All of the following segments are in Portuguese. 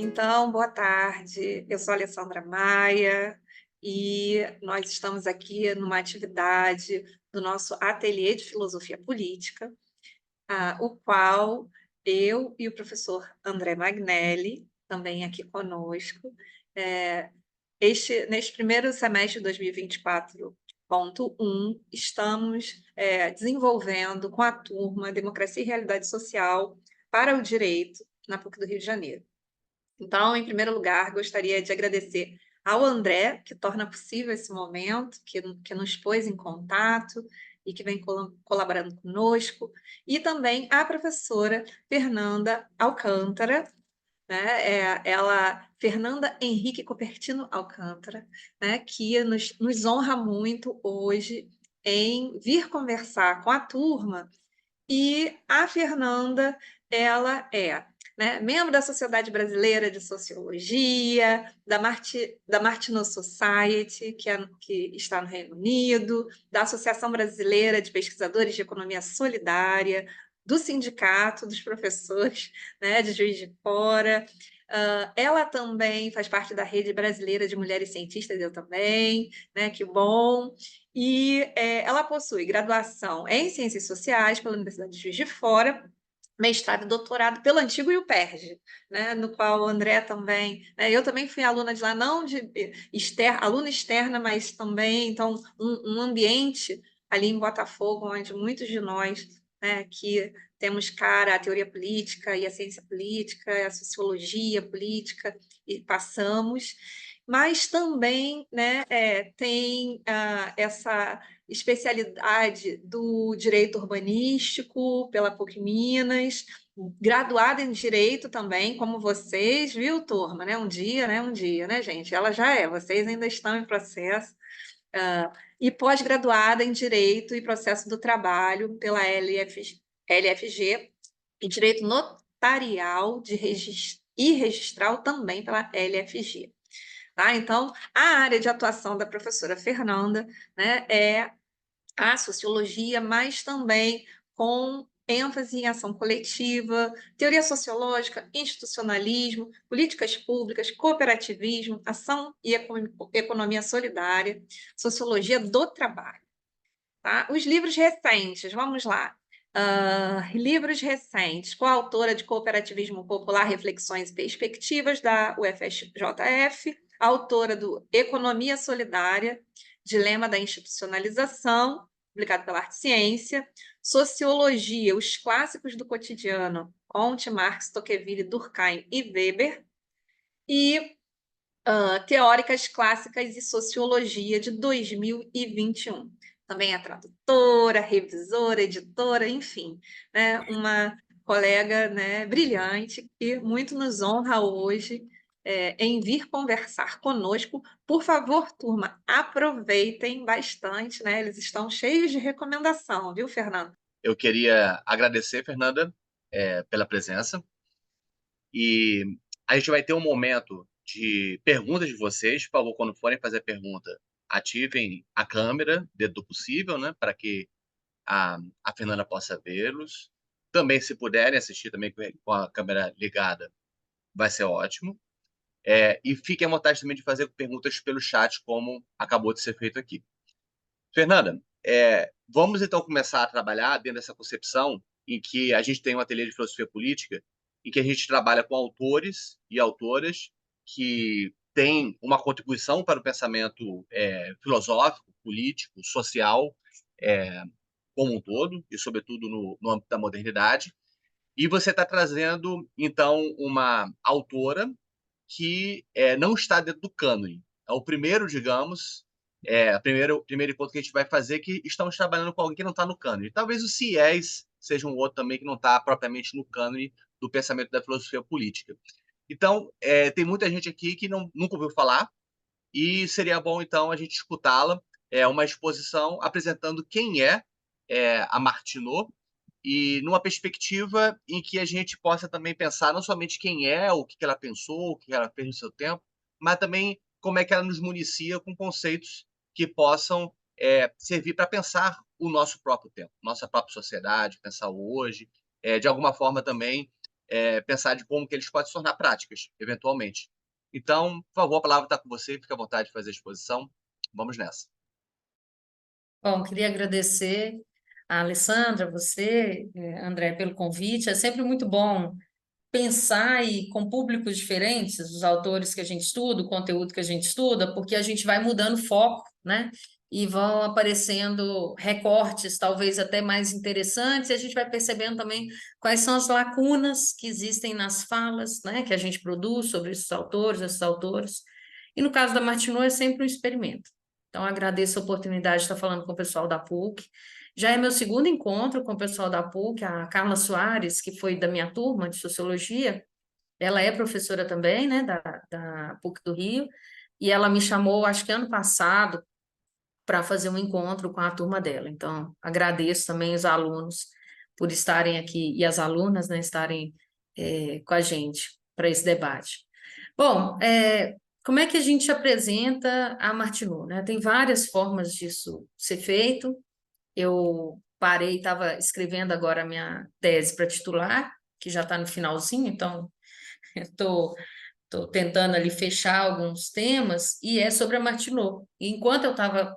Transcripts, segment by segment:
Então, boa tarde. Eu sou a Alessandra Maia e nós estamos aqui numa atividade do nosso ateliê de filosofia política, o qual eu e o professor André Magnelli, também aqui conosco, eh, neste primeiro semestre de 2024.1, estamos desenvolvendo com a turma Democracia e Realidade Social para o Direito na PUC do Rio de Janeiro. Então, em primeiro lugar, gostaria de agradecer ao André, que torna possível esse momento, que nos pôs em contato e que vem colaborando conosco, e também à professora Fernanda Alcântara, né? Fernanda Henrique Cupertino Alcântara, né? Que nos honra muito hoje em vir conversar com a turma. E a Fernanda, ela é, né, membro da Sociedade Brasileira de Sociologia, da Martineau Society, que está no Reino Unido, da Associação Brasileira de Pesquisadores de Economia Solidária, do Sindicato dos Professores, né, de Juiz de Fora. Ela também faz parte da Rede Brasileira de Mulheres Cientistas, eu também, né, que bom. E ela possui graduação em Ciências Sociais pela Universidade de Juiz de Fora, mestrado e doutorado pelo antigo UPERJ, né, no qual o André também, né, eu também fui aluna de lá, não de aluna externa, mas também, então, um ambiente ali em Botafogo, onde muitos de nós, né, que temos cara à teoria política e à ciência política, à sociologia política, e passamos, mas também, né, tem essa especialidade do direito urbanístico pela PUC Minas, graduada em direito também, como vocês, viu, turma, né? Um dia, né, gente? Ela já é, vocês ainda estão em processo. E pós-graduada em direito e processo do trabalho pela LFG, e direito notarial e registral também pela LFG. Tá? Então, a área de atuação da professora Fernanda, né, é a sociologia, mas também com ênfase em ação coletiva, teoria sociológica, institucionalismo, políticas públicas, cooperativismo, ação e economia solidária, sociologia do trabalho. Tá? Os livros recentes, vamos lá. Livros recentes, coautora de Cooperativismo Popular, Reflexões e Perspectivas, da UFJF, autora do Economia Solidária, Dilema da Institucionalização, publicado pela Arte e Ciência, Sociologia, os Clássicos do Cotidiano, Comte, Marx, Tocqueville, Durkheim e Weber, e Teóricas Clássicas e Sociologia, de 2021. Também é tradutora, revisora, editora, enfim, né, uma colega, né, brilhante que muito nos honra hoje em vir conversar conosco. Por favor, turma, aproveitem bastante, né? Eles estão cheios de recomendação, viu, Fernando? Eu queria agradecer, Fernanda, pela presença. E a gente vai ter um momento de perguntas de vocês. Por favor, quando forem fazer pergunta, ativem a câmera dentro do possível, né, para que a Fernanda possa vê-los. Também, se puderem assistir também com a câmera ligada, vai ser ótimo. E fiquem à vontade também de fazer perguntas pelo chat, como acabou de ser feito aqui. Fernanda, vamos então começar a trabalhar dentro dessa concepção em que a gente tem um ateliê de filosofia política, em que a gente trabalha com autores e autoras que têm uma contribuição para o pensamento filosófico, político, social, é, como um todo, e sobretudo no âmbito da modernidade. E você está trazendo, então, uma autora que não está dentro do cânone. É o primeiro, digamos, primeiro encontro que a gente vai fazer, que estamos trabalhando com alguém que não está no cânone. Talvez o CIES seja um outro também que não está propriamente no cânone do pensamento da filosofia política. Então, tem muita gente aqui que nunca ouviu falar, e seria bom, então, a gente escutá-la, uma exposição apresentando quem é a Martineau, e numa perspectiva em que a gente possa também pensar não somente quem é, o que ela pensou, o que ela fez no seu tempo, mas também como é que ela nos municia com conceitos que possam servir para pensar o nosso próprio tempo, nossa própria sociedade, pensar o hoje, de alguma forma também pensar de como que eles podem se tornar práticas, eventualmente. Então, por favor, a palavra está com você, fique à vontade de fazer a exposição. Vamos nessa. Bom, queria agradecer a Alessandra, você, André, pelo convite. É sempre muito bom pensar com públicos diferentes, os autores que a gente estuda, o conteúdo que a gente estuda, porque a gente vai mudando foco, né? E vão aparecendo recortes, talvez até mais interessantes, e a gente vai percebendo também quais são as lacunas que existem nas falas, né, que a gente produz sobre esses autores, esses autores. E no caso da Martineau é sempre um experimento. Então, agradeço a oportunidade de estar falando com o pessoal da PUC. Já é meu segundo encontro com o pessoal da PUC, a Carla Soares, que foi da minha turma de Sociologia, ela é professora também, né, da PUC do Rio, e ela me chamou, acho que ano passado, para fazer um encontro com a turma dela. Então, agradeço também os alunos por estarem aqui, e as alunas, né, estarem com a gente para esse debate. Bom, como é que a gente apresenta a Martineau, né? Tem várias formas disso ser feito. Eu parei, estava escrevendo agora a minha tese para titular, que já está no finalzinho, então estou tentando ali fechar alguns temas, e é sobre a Martineau. E enquanto eu estava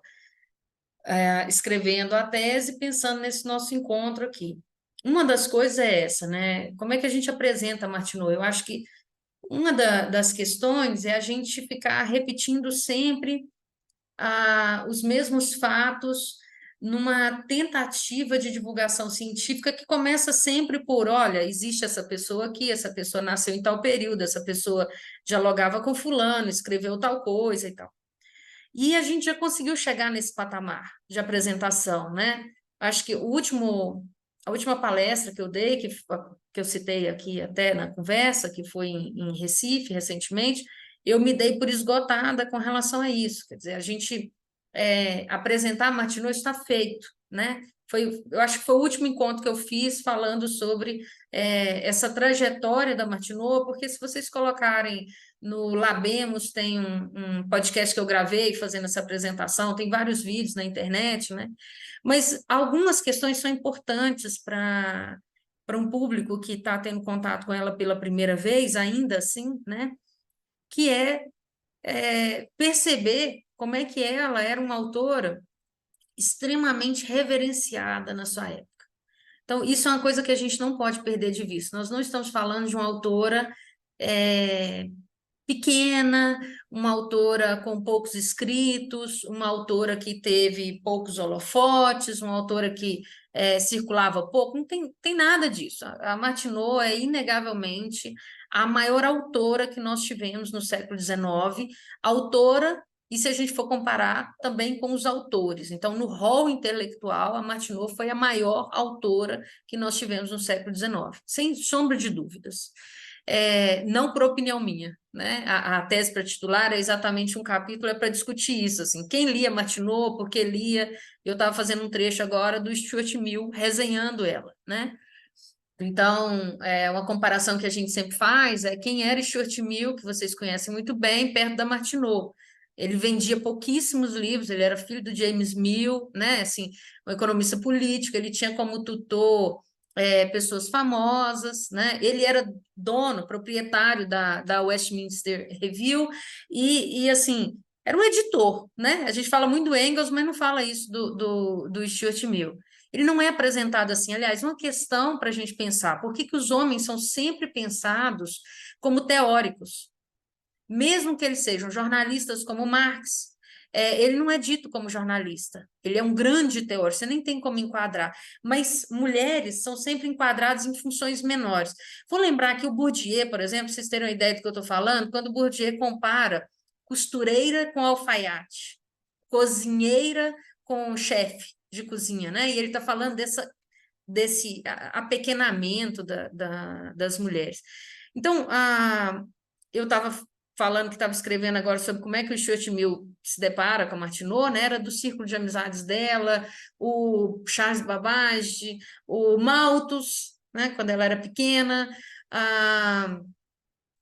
escrevendo a tese, pensando nesse nosso encontro aqui. Uma das coisas é essa, né? Como é que a gente apresenta a Martineau? Eu acho que uma das questões é a gente ficar repetindo sempre os mesmos fatos numa tentativa de divulgação científica que começa sempre por, olha, existe essa pessoa aqui, essa pessoa nasceu em tal período, essa pessoa dialogava com fulano, escreveu tal coisa e tal. E a gente já conseguiu chegar nesse patamar de apresentação, né? Acho que a última palestra que eu dei, que eu citei aqui até na conversa, que foi em Recife recentemente, eu me dei por esgotada com relação a isso. Quer dizer, a gente apresentar a Martineau está feito, né? Eu acho que foi o último encontro que eu fiz falando sobre essa trajetória da Martineau, porque se vocês colocarem no Labemos, tem um podcast que eu gravei fazendo essa apresentação, tem vários vídeos na internet, né? Mas algumas questões são importantes para um público que está tendo contato com ela pela primeira vez, ainda assim, né? Que perceber como é que ela era uma autora extremamente reverenciada na sua época. Então, isso é uma coisa que a gente não pode perder de vista. Nós não estamos falando de uma autora pequena, uma autora com poucos escritos, uma autora que teve poucos holofotes, uma autora que circulava pouco, não tem nada disso. A Martineau é inegavelmente a maior autora que nós tivemos no século XIX, autora, e se a gente for comparar também com os autores. Então, no rol intelectual, a Martineau foi a maior autora que nós tivemos no século XIX, sem sombra de dúvidas. Não por opinião minha, né? A tese para titular é exatamente um capítulo para discutir isso, assim, quem lia Martineau, por que lia. Eu estava fazendo um trecho agora do Stuart Mill resenhando ela, né? Então, uma comparação que a gente sempre faz é quem era Stuart Mill, que vocês conhecem muito bem, perto da Martineau. Ele vendia pouquíssimos livros, ele era filho do James Mill, né? Assim, um economista político, ele tinha como tutor pessoas famosas, né? Ele era dono, proprietário da Westminster Review e assim, era um editor, né? A gente fala muito do Engels, mas não fala isso do Stuart Mill. Ele não é apresentado assim. Aliás, uma questão para a gente pensar: por que os homens são sempre pensados como teóricos? Mesmo que eles sejam jornalistas como Marx, ele não é dito como jornalista. Ele é um grande teórico, você nem tem como enquadrar. Mas mulheres são sempre enquadradas em funções menores. Vou lembrar que o Bourdieu, por exemplo, vocês terem uma ideia do que eu estou falando, quando o Bourdieu compara costureira com alfaiate, cozinheira com chefe de cozinha, né? E ele está falando desse apequenamento das mulheres. Então, eu estava falando que estava escrevendo agora sobre como é que o Stuart Mill se depara com a Martineau, né? Era do círculo de amizades dela, o Charles Babbage, o Malthus, né? Quando ela era pequena,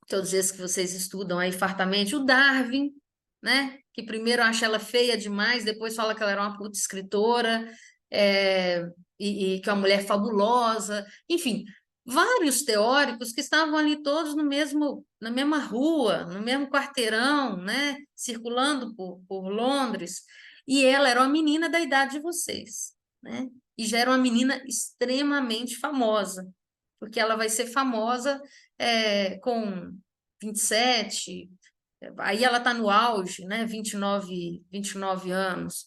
todos esses que vocês estudam aí fartamente, o Darwin, né? Que primeiro acha ela feia demais, depois fala que ela era uma puta escritora, e que é uma mulher fabulosa. Enfim, vários teóricos que estavam ali todos na mesma rua, no mesmo quarteirão, né? Circulando por Londres, e ela era uma menina da idade de vocês, né? E já era uma menina extremamente famosa, porque ela vai ser famosa com 27, aí ela está no auge, né? 29 anos.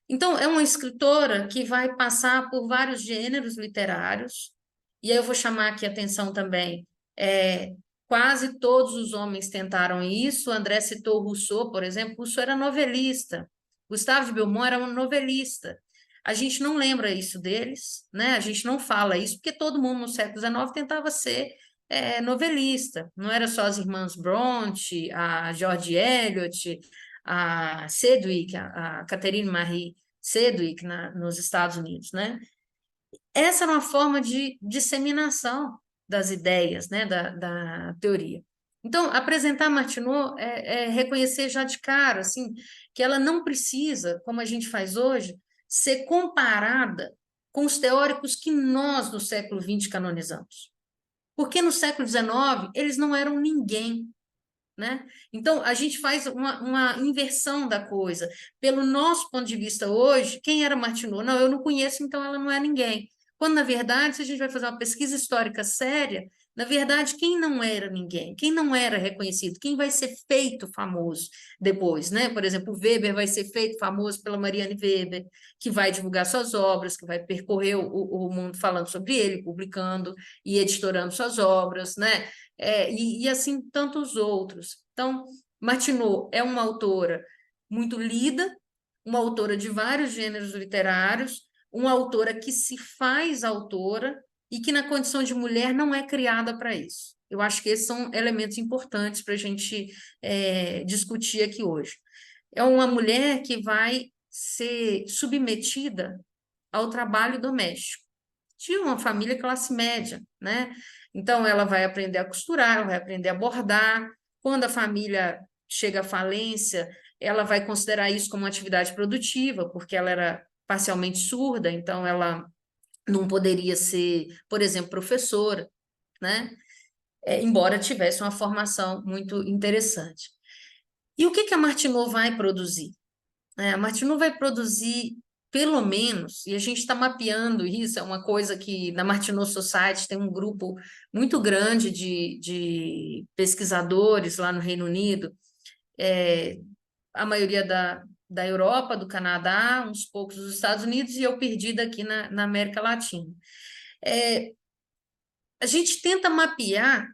Então, é uma escritora que vai passar por vários gêneros literários, e aí eu vou chamar aqui a atenção também. Quase todos os homens tentaram isso. André citou Rousseau, por exemplo. Rousseau era novelista. Gustave de Beaumont era um novelista. A gente não lembra isso deles, né? A gente não fala isso, porque todo mundo no século XIX tentava ser novelista. Não era só as irmãs Bronte, a George Eliot, a Sedgwick, a Catherine Marie Sedgwick nos Estados Unidos, né? Essa era uma forma de disseminação das ideias, né, da teoria. Então, apresentar Martineau é reconhecer já de cara, assim, que ela não precisa, como a gente faz hoje, ser comparada com os teóricos que nós, no século XX, canonizamos. Porque no século XIX, eles não eram ninguém, né? Então, a gente faz uma inversão da coisa. Pelo nosso ponto de vista hoje, quem era Martineau? Não, eu não conheço, então ela não é ninguém. Quando, na verdade, se a gente vai fazer uma pesquisa histórica séria, na verdade, quem não era ninguém? Quem não era reconhecido? Quem vai ser feito famoso depois, né? Por exemplo, o Weber vai ser feito famoso pela Marianne Weber, que vai divulgar suas obras, que vai percorrer o mundo falando sobre ele, publicando e editorando suas obras, né? E assim tantos outros. Então, Martineau é uma autora muito lida, uma autora de vários gêneros literários, uma autora que se faz autora e que, na condição de mulher, não é criada para isso. Eu acho que esses são elementos importantes para a gente discutir aqui hoje. É uma mulher que vai ser submetida ao trabalho doméstico de uma família classe média, né? Então, ela vai aprender a costurar, ela vai aprender a bordar. Quando a família chega à falência, ela vai considerar isso como uma atividade produtiva, porque ela era parcialmente surda, então ela não poderia ser, por exemplo, professora, né? Embora tivesse uma formação muito interessante. E o que a Martineau vai produzir? A Martineau vai produzir, pelo menos, e a gente está mapeando isso, é uma coisa que na Martineau Society tem um grupo muito grande de pesquisadores lá no Reino Unido, a maioria da Europa, do Canadá, uns poucos dos Estados Unidos, e eu perdida aqui na América Latina. A gente tenta mapear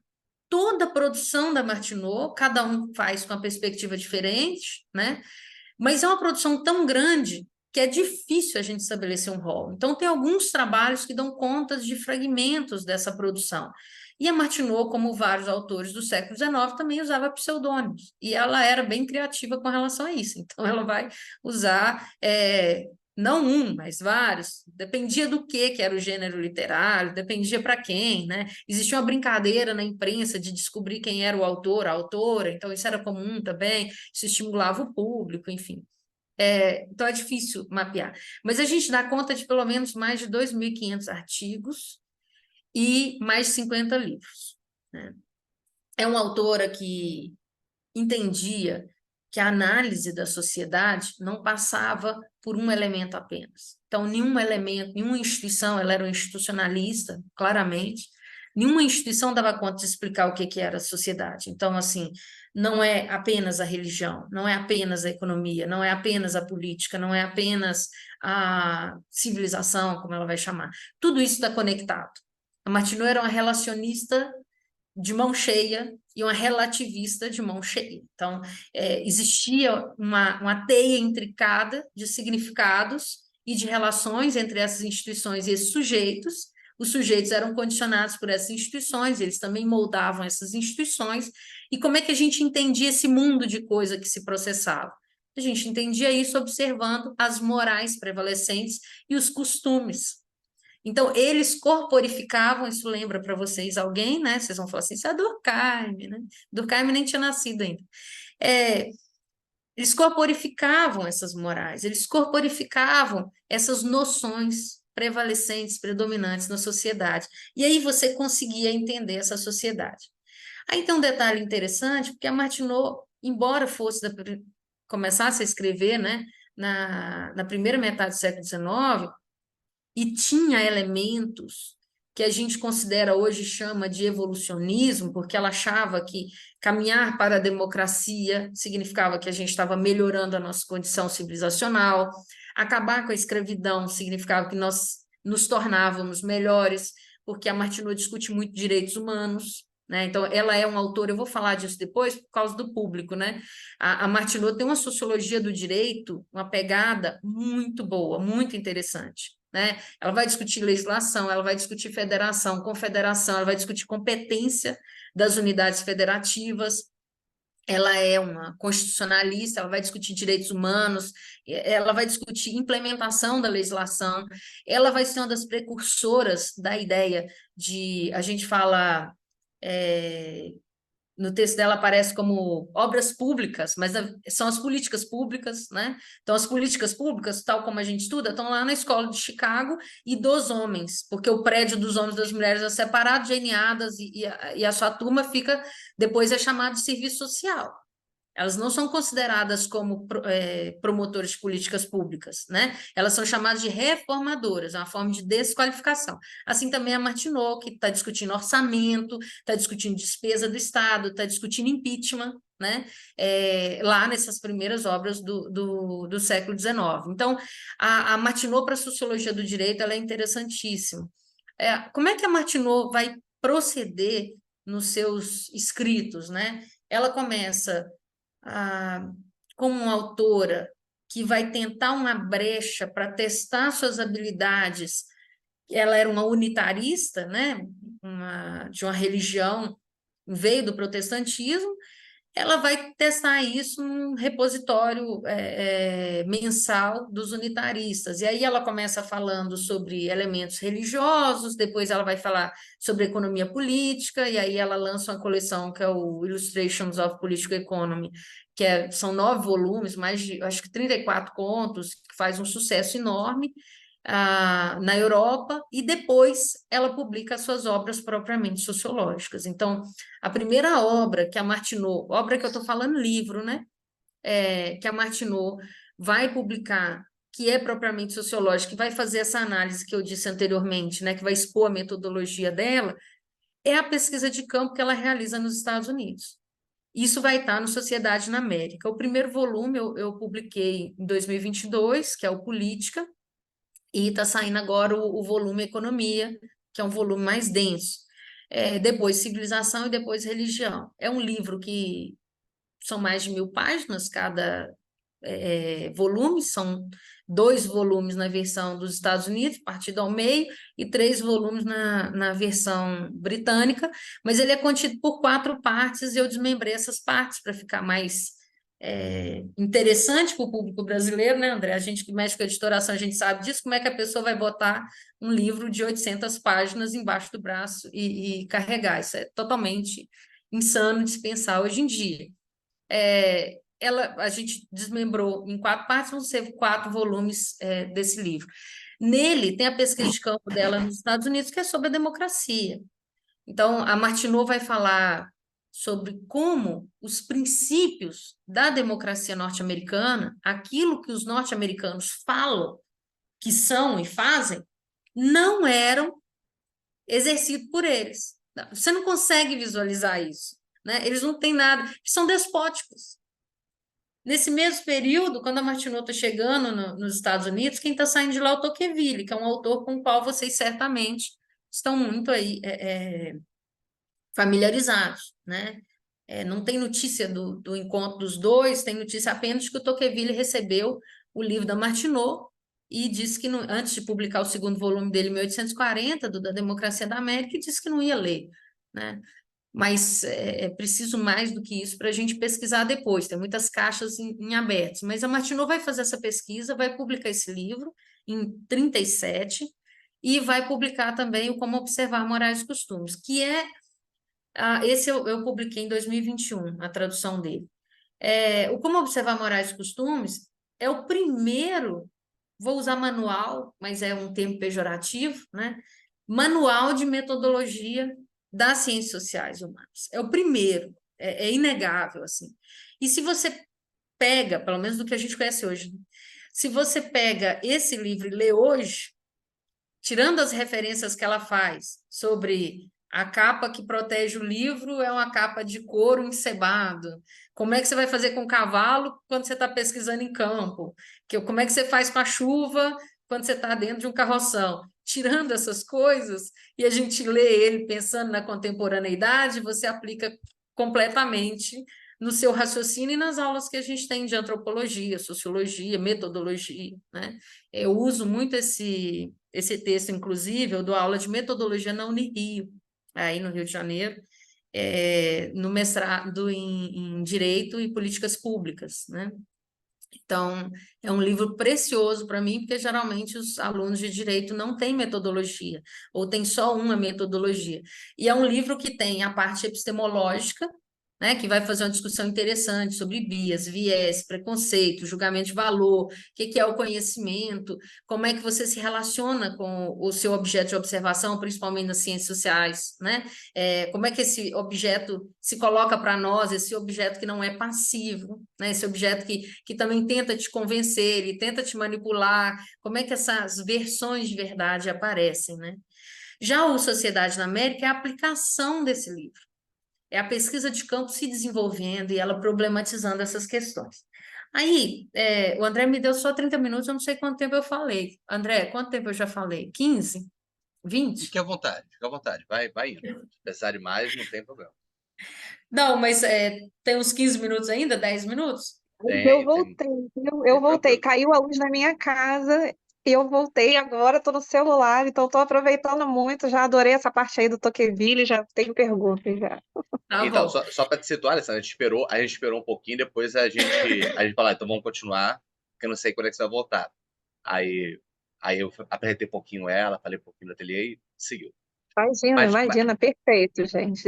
toda a produção da Martineau, cada um faz com uma perspectiva diferente, né? Mas é uma produção tão grande que é difícil a gente estabelecer um rol. Então, tem alguns trabalhos que dão conta de fragmentos dessa produção. E a Martineau, como vários autores do século XIX, também usava pseudônimos. E ela era bem criativa com relação a isso. Então, ela vai usar não um, mas vários. Dependia do que era o gênero literário, dependia para quem, né? Existia uma brincadeira na imprensa de descobrir quem era o autor, a autora, então isso era comum também, isso estimulava o público, enfim. Então é difícil mapear. Mas a gente dá conta de pelo menos mais de 2.500 artigos e mais de 50 livros, né? É uma autora que entendia que a análise da sociedade não passava por um elemento apenas. Então, nenhum elemento, nenhuma instituição, ela era um institucionalista, claramente, nenhuma instituição dava conta de explicar o que era a sociedade. Então, assim, não é apenas a religião, não é apenas a economia, não é apenas a política, não é apenas a civilização, como ela vai chamar. Tudo isso está conectado. A Martineau era uma relacionista de mão cheia e uma relativista de mão cheia. Então, existia uma teia intricada de significados e de relações entre essas instituições e esses sujeitos. Os sujeitos eram condicionados por essas instituições, eles também moldavam essas instituições. E como é que a gente entendia esse mundo de coisa que se processava? A gente entendia isso observando as morais prevalecentes e os costumes. Então, eles corporificavam, isso lembra para vocês alguém, né? Vocês vão falar assim, isso é Durkheim, né? Durkheim nem tinha nascido ainda. Eles corporificavam essas morais, eles corporificavam essas noções. prevalecentes, predominantes na sociedade. E aí você conseguia entender essa sociedade. Aí tem um detalhe interessante, porque a Martineau, embora começasse a escrever, né, na primeira metade do século XIX, e tinha elementos que a gente considera hoje, chama de evolucionismo, porque ela achava que caminhar para a democracia significava que a gente estava melhorando a nossa condição civilizacional, acabar com a escravidão significava que nós nos tornávamos melhores, porque a Martineau discute muito direitos humanos, né? Então, ela é uma autora, eu vou falar disso depois, por causa do público, né? A Martineau tem uma sociologia do direito, uma pegada muito boa, muito interessante, né? Ela vai discutir legislação, ela vai discutir federação, confederação, ela vai discutir competência das unidades federativas, ela é uma constitucionalista, ela vai discutir direitos humanos, ela vai discutir implementação da legislação, ela vai ser uma das precursoras da ideia de, a gente fala, no texto dela aparece como obras públicas, mas são as políticas públicas, né? Então, as políticas públicas, tal como a gente estuda, estão lá na escola de Chicago e dos homens, porque o prédio dos homens e das mulheres é separado de ENEADAS e a sua turma fica, depois é chamado de serviço social. Elas não são consideradas como promotores de políticas públicas, né? Elas são chamadas de reformadoras, é uma forma de desqualificação. Assim também a Martineau, que está discutindo orçamento, está discutindo despesa do Estado, está discutindo impeachment, né? Lá nessas primeiras obras do século XIX. Então, a Martineau para a sociologia do direito ela é interessantíssima. Como é que a Martineau vai proceder nos seus escritos, né? Ela começa como uma autora que vai tentar uma brecha para testar suas habilidades. Ela era uma unitarista, né? De uma religião, veio do protestantismo, ela vai testar isso num repositório mensal dos unitaristas. E aí ela começa falando sobre elementos religiosos, depois ela vai falar sobre economia política, e aí ela lança uma coleção que é o Illustrations of Political Economy, que são 9 volumes, mais de, acho que 34 contos, que faz um sucesso enorme na Europa, e depois ela publica suas obras propriamente sociológicas. Então, a primeira obra que a Martineau, obra que eu estou falando livro, né? Que a Martineau vai publicar, que é propriamente sociológica, que vai fazer essa análise que eu disse anteriormente, né? Que vai expor a metodologia dela, é a pesquisa de campo que ela realiza nos Estados Unidos. Isso vai estar no Sociedade na América. O primeiro volume eu publiquei em 2022, que é o Política, e está saindo agora o volume Economia, que é um volume mais denso. Depois Civilização e depois Religião. É um livro que são mais de 1000 páginas cada volume, são 2 volumes na versão dos Estados Unidos, partido ao meio, e 3 volumes na versão britânica, mas ele é contido por 4 partes, e eu desmembrei essas partes para ficar mais interessante para o público brasileiro, né, André? A gente que mexe com a editoração, a gente sabe disso, como é que a pessoa vai botar um livro de 800 páginas embaixo do braço e carregar. Isso é totalmente insano de se pensar hoje em dia. A gente desmembrou em 4 partes, vão ser 4 volumes desse livro. Nele tem a pesquisa de campo dela nos Estados Unidos, que é sobre a democracia. Então, a Martineau vai falar sobre como os princípios da democracia norte-americana, aquilo que os norte-americanos falam que são e fazem, não eram exercidos por eles. Você não consegue visualizar isso, né? Eles não têm nada, eles são despóticos. Nesse mesmo período, quando a Martineau está chegando nos Estados Unidos, quem está saindo de lá é o Tocqueville, que é um autor com o qual vocês certamente estão muito aí familiarizados, né? Não tem notícia do encontro dos dois, tem notícia apenas de que o Tocqueville recebeu o livro da Martineau e disse que, antes de publicar o segundo volume dele, em 1840, da Democracia da América, disse que não ia ler, né? Mas é preciso mais do que isso para a gente pesquisar depois, tem muitas caixas em aberto. Mas a Martineau vai fazer essa pesquisa, vai publicar esse livro em 37 e vai publicar também o Como Observar Morais e Costumes, que esse eu publiquei em 2021, a tradução dele. O Como Observar Morais e Costumes é o primeiro vou usar manual, mas é um termo pejorativo, né? Manual de metodologia das ciências sociais humanas. É o primeiro, é inegável, assim. E se você pega, pelo menos do que a gente conhece hoje, né? Se você pega esse livro e lê hoje, tirando as referências que ela faz sobre a capa que protege o livro é uma capa de couro encebado. Como é que você vai fazer com o cavalo quando você está pesquisando em campo? Como é que você faz com a chuva quando você está dentro de um carroção? Tirando essas coisas, e a gente lê ele pensando na contemporaneidade, você aplica completamente no seu raciocínio e nas aulas que a gente tem de antropologia, sociologia, metodologia, né? Eu uso muito esse texto, inclusive, eu dou aula de metodologia na Unirio, aí no Rio de Janeiro, no mestrado em Direito e Políticas Públicas, né? Então, é um livro precioso para mim, porque geralmente os alunos de direito não têm metodologia, ou tem só uma metodologia. E é um livro que tem a parte epistemológica, né, que vai fazer uma discussão interessante sobre bias, viés, preconceito, julgamento de valor, o que é o conhecimento, como é que você se relaciona com o seu objeto de observação, principalmente nas ciências sociais, né? Como é que esse objeto se coloca para nós, esse objeto que não é passivo, né? Esse objeto que também tenta te convencer, ele tenta te manipular, como é que essas versões de verdade aparecem, né? Já o Sociedade na América é a aplicação desse livro. É a pesquisa de campo se desenvolvendo e ela problematizando essas questões. Aí, o André me deu só 30 minutos, eu não sei quanto tempo eu falei. André, quanto tempo eu já falei? 15? 20? Fique à vontade. Vai indo. Se precisar de mais, não tem problema. Não, mas tem uns 15 minutos ainda? 10 minutos? Eu Tem, voltei, tem eu voltei. tranquilo. Caiu a luz na minha casa e eu voltei agora, estou no celular, então estou aproveitando muito. Já adorei essa parte aí do Tocqueville, já tenho perguntas já. Tá Então, bom. só para te situar, Alessandra, a gente esperou um pouquinho, depois a gente falou, então vamos continuar, porque eu não sei quando é que você vai voltar. Aí, aí eu apresentei um pouquinho ela, falei um pouquinho do ateliê e seguiu. Imagina, Mas imagina, perfeito, gente.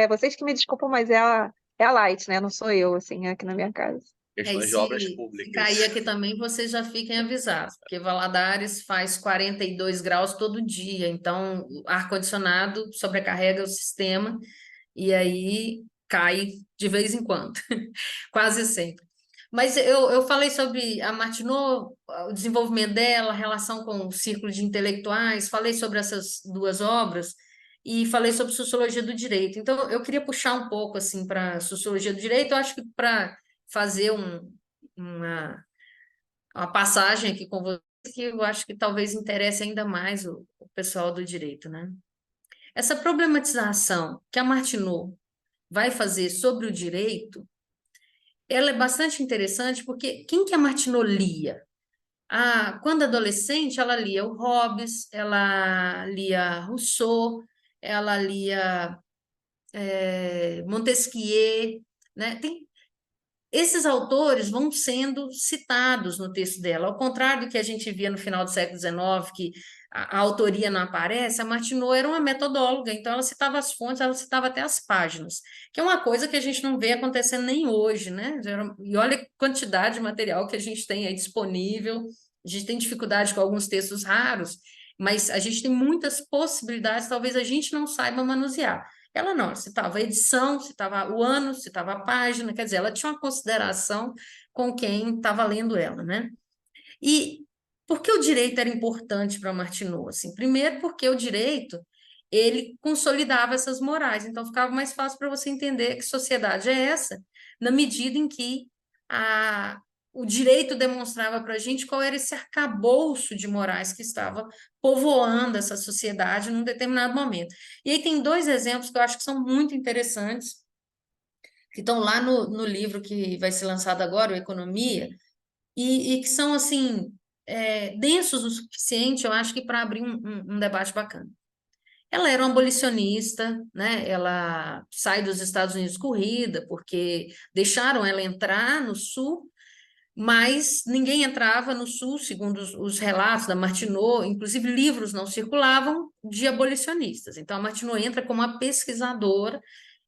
Vocês que me desculpam, mas é a Light, né? Não sou eu, assim, aqui na minha casa. E questões de obras se cair públicas. aqui também, vocês já fiquem avisados, porque Valadares faz 42 graus todo dia, então o ar-condicionado sobrecarrega o sistema e aí cai de vez em quando, quase sempre. Mas eu falei sobre a Martineau, o desenvolvimento dela, a relação com o círculo de intelectuais, falei sobre essas duas obras e falei sobre sociologia do direito. Então, eu queria puxar um pouco assim para sociologia do direito, eu acho que para fazer uma passagem aqui com você, que eu acho que talvez interesse ainda mais o pessoal do direito, né? Essa problematização que a Martineau vai fazer sobre o direito, ela é bastante interessante porque quem que a Martineau lia? Quando adolescente, ela lia o Hobbes, ela lia Rousseau, ela lia Montesquieu, né? Esses autores vão sendo citados no texto dela, ao contrário do que a gente via no final do século XIX, que a autoria não aparece, a Martineau era uma metodóloga, então ela citava as fontes, ela citava até as páginas, que é uma coisa que a gente não vê acontecendo nem hoje, né? E olha a quantidade de material que a gente tem aí disponível, a gente tem dificuldade com alguns textos raros, mas a gente tem muitas possibilidades, talvez a gente não saiba manusear. Ela não, citava a edição, citava o ano, citava a página, quer dizer, ela tinha uma consideração com quem estava lendo ela, né? E por que o direito era importante para Martineau? Assim, primeiro porque o direito, ele consolidava essas morais, então ficava mais fácil para você entender que sociedade é essa, na medida em que o direito demonstrava para a gente qual era esse arcabouço de morais que estava povoando essa sociedade num determinado momento. E aí tem dois exemplos que eu acho que são muito interessantes, que estão lá no livro que vai ser lançado agora, o Economia, e que são, assim, densos o suficiente, eu acho que para abrir um debate bacana. Ela era uma abolicionista, né? Ela sai dos Estados Unidos corrida, porque deixaram ela entrar no Sul, mas ninguém entrava no Sul, segundo os relatos da Martineau, inclusive livros não circulavam de abolicionistas. Então, a Martineau entra como uma pesquisadora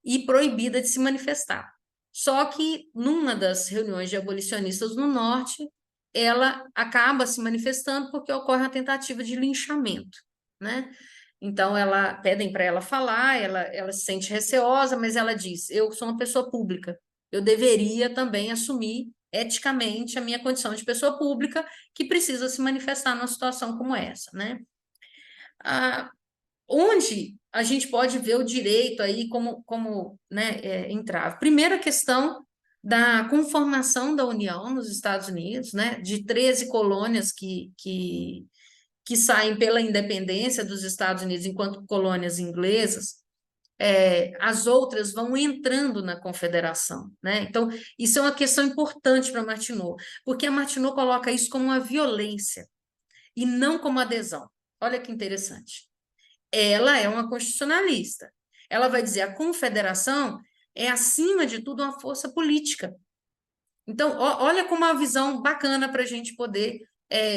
e proibida de se manifestar. Só que, numa das reuniões de abolicionistas no Norte, ela acaba se manifestando porque ocorre uma tentativa de linchamento, né? Então, pedem para ela falar, ela se sente receosa, mas ela diz: eu sou uma pessoa pública, eu deveria também assumir eticamente a minha condição de pessoa pública que precisa se manifestar numa situação como essa, né? Onde a gente pode ver o direito aí como né, entrave. Primeira questão da conformação da União nos Estados Unidos, né, de 13 colônias que saem pela independência dos Estados Unidos enquanto colônias inglesas, as outras vão entrando na confederação, né? Então, isso é uma questão importante para Martineau, porque a Martineau coloca isso como uma violência e não como adesão. Olha que interessante. Ela é uma constitucionalista. Ela vai dizer a confederação é, acima de tudo, uma força política. Então, olha como uma visão bacana para a gente poder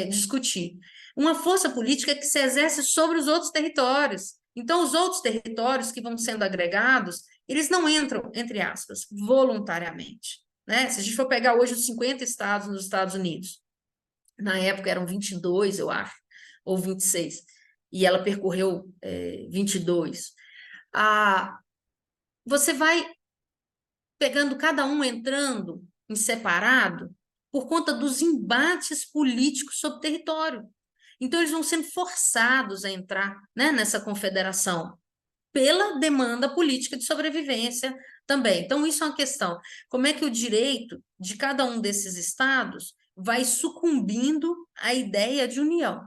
discutir. Uma força política que se exerce sobre os outros territórios. Então, os outros territórios que vão sendo agregados, eles não entram, entre aspas, voluntariamente, né? Se a gente for pegar hoje os 50 estados nos Estados Unidos, na época eram 22, eu acho, ou 26, e ela percorreu 22. Você vai pegando cada um entrando em separado por conta dos embates políticos sobre o território. Então, eles vão sendo forçados a entrar, né, nessa confederação pela demanda política de sobrevivência também. Então, isso é uma questão. Como é que o direito de cada um desses estados vai sucumbindo à ideia de união?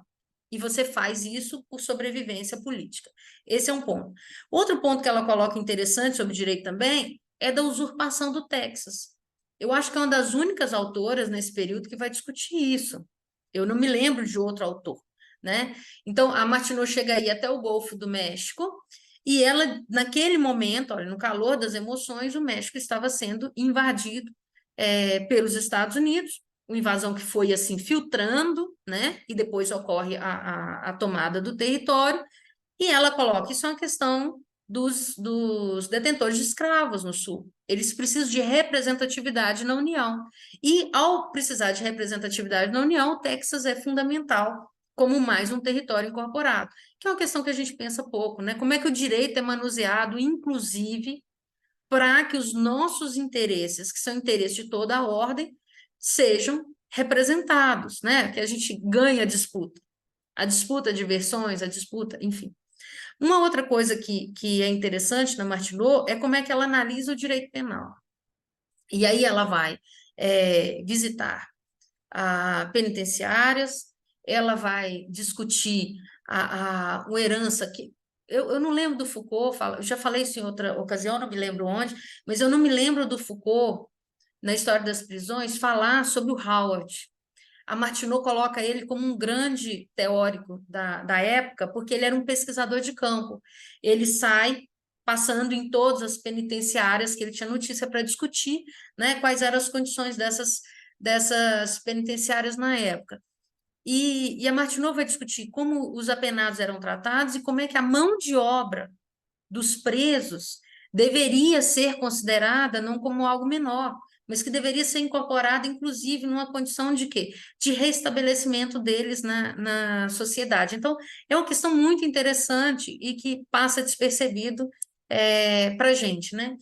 E você faz isso por sobrevivência política. Esse é um ponto. Outro ponto que ela coloca interessante sobre direito também é da usurpação do Texas. Eu acho que é uma das únicas autoras nesse período que vai discutir isso. Eu não me lembro de outro autor, né? Então, a Martineau chega aí até o Golfo do México e ela, naquele momento, olha, no calor das emoções, o México estava sendo invadido pelos Estados Unidos, uma invasão que foi assim filtrando, né? E depois ocorre a tomada do território, e ela coloca isso é uma questão dos detentores de escravos no Sul. Eles precisam de representatividade na União. E, ao precisar de representatividade na União, o Texas é fundamental como mais um território incorporado, que é uma questão que a gente pensa pouco, né? Como é que o direito é manuseado, inclusive, para que os nossos interesses, que são interesses de toda a ordem, sejam representados, né? Que a gente ganha a disputa de versões, a disputa, enfim. Uma outra coisa que é interessante na Martineau é como é que ela analisa o direito penal. E aí ela vai visitar penitenciárias, ela vai discutir uma herança que... Eu não lembro do Foucault, eu já falei isso em outra ocasião, não me lembro onde, mas eu não me lembro do Foucault, na História das Prisões, falar sobre o Howard. A Martineau coloca ele como um grande teórico da época, porque ele era um pesquisador de campo. Ele sai passando em todas as penitenciárias que ele tinha notícia para discutir, né, quais eram as condições dessas penitenciárias na época. E a Martineau vai discutir como os apenados eram tratados e como é que a mão de obra dos presos deveria ser considerada não como algo menor, mas que deveria ser incorporada, inclusive, numa condição de quê? De restabelecimento deles na sociedade. Então, é uma questão muito interessante e que passa despercebido para a gente, né?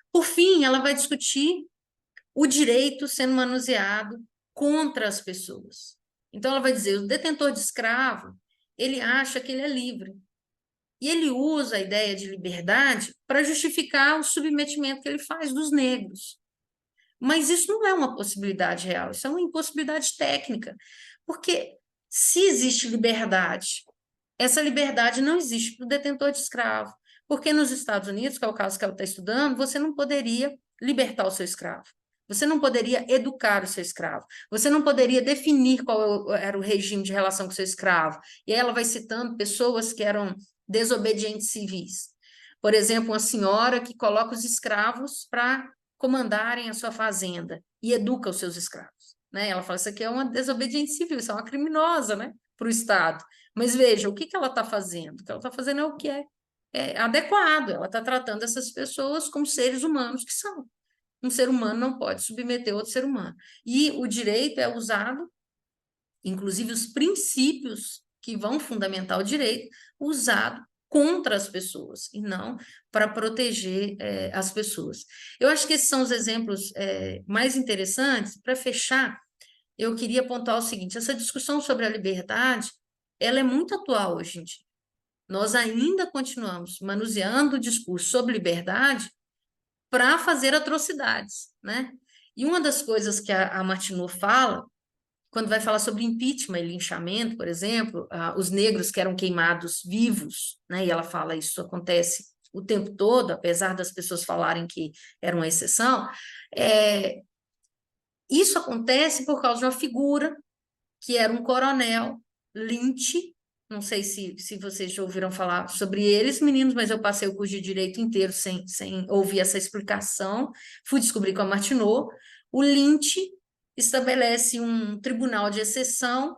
Por fim, ela vai discutir o direito sendo manuseado contra as pessoas. Então, ela vai dizer, o detentor de escravo, ele acha que ele é livre, e ele usa a ideia de liberdade para justificar o submetimento que ele faz dos negros. Mas isso não é uma possibilidade real, isso é uma impossibilidade técnica. Porque se existe liberdade, essa liberdade não existe para o detentor de escravo. Porque nos Estados Unidos, que é o caso que ela está estudando, você não poderia libertar o seu escravo. Você não poderia educar o seu escravo. Você não poderia definir qual era o regime de relação com o seu escravo. E aí ela vai citando pessoas que eram desobedientes civis. Por exemplo, uma senhora que coloca os escravos para comandarem a sua fazenda e educa os seus escravos. Né? Ela fala, isso aqui é uma desobediente civil, isso é uma criminosa, né? Para o Estado. Mas veja, o que ela está fazendo? O que ela está fazendo é o que é adequado. Ela está tratando essas pessoas como seres humanos que são. Um ser humano não pode submeter outro ser humano. E o direito é usado inclusive os princípios que vão fundamentar o direito, usado contra as pessoas, e não para proteger as pessoas. Eu acho que esses são os exemplos mais interessantes. Para fechar, eu queria apontar o seguinte: essa discussão sobre a liberdade, ela é muito atual hoje em dia. Nós ainda continuamos manuseando o discurso sobre liberdade para fazer atrocidades, né? E uma das coisas que a Martineau fala, quando vai falar sobre impeachment e linchamento, por exemplo, os negros que eram queimados vivos, né? E ela fala isso acontece o tempo todo, apesar das pessoas falarem que era uma exceção, isso acontece por causa de uma figura que era um coronel, Lynch. Não sei se vocês já ouviram falar sobre eles, meninos, mas eu passei o curso de Direito inteiro sem ouvir essa explicação. Fui descobrir com a Martineau. O Lynch estabelece um tribunal de exceção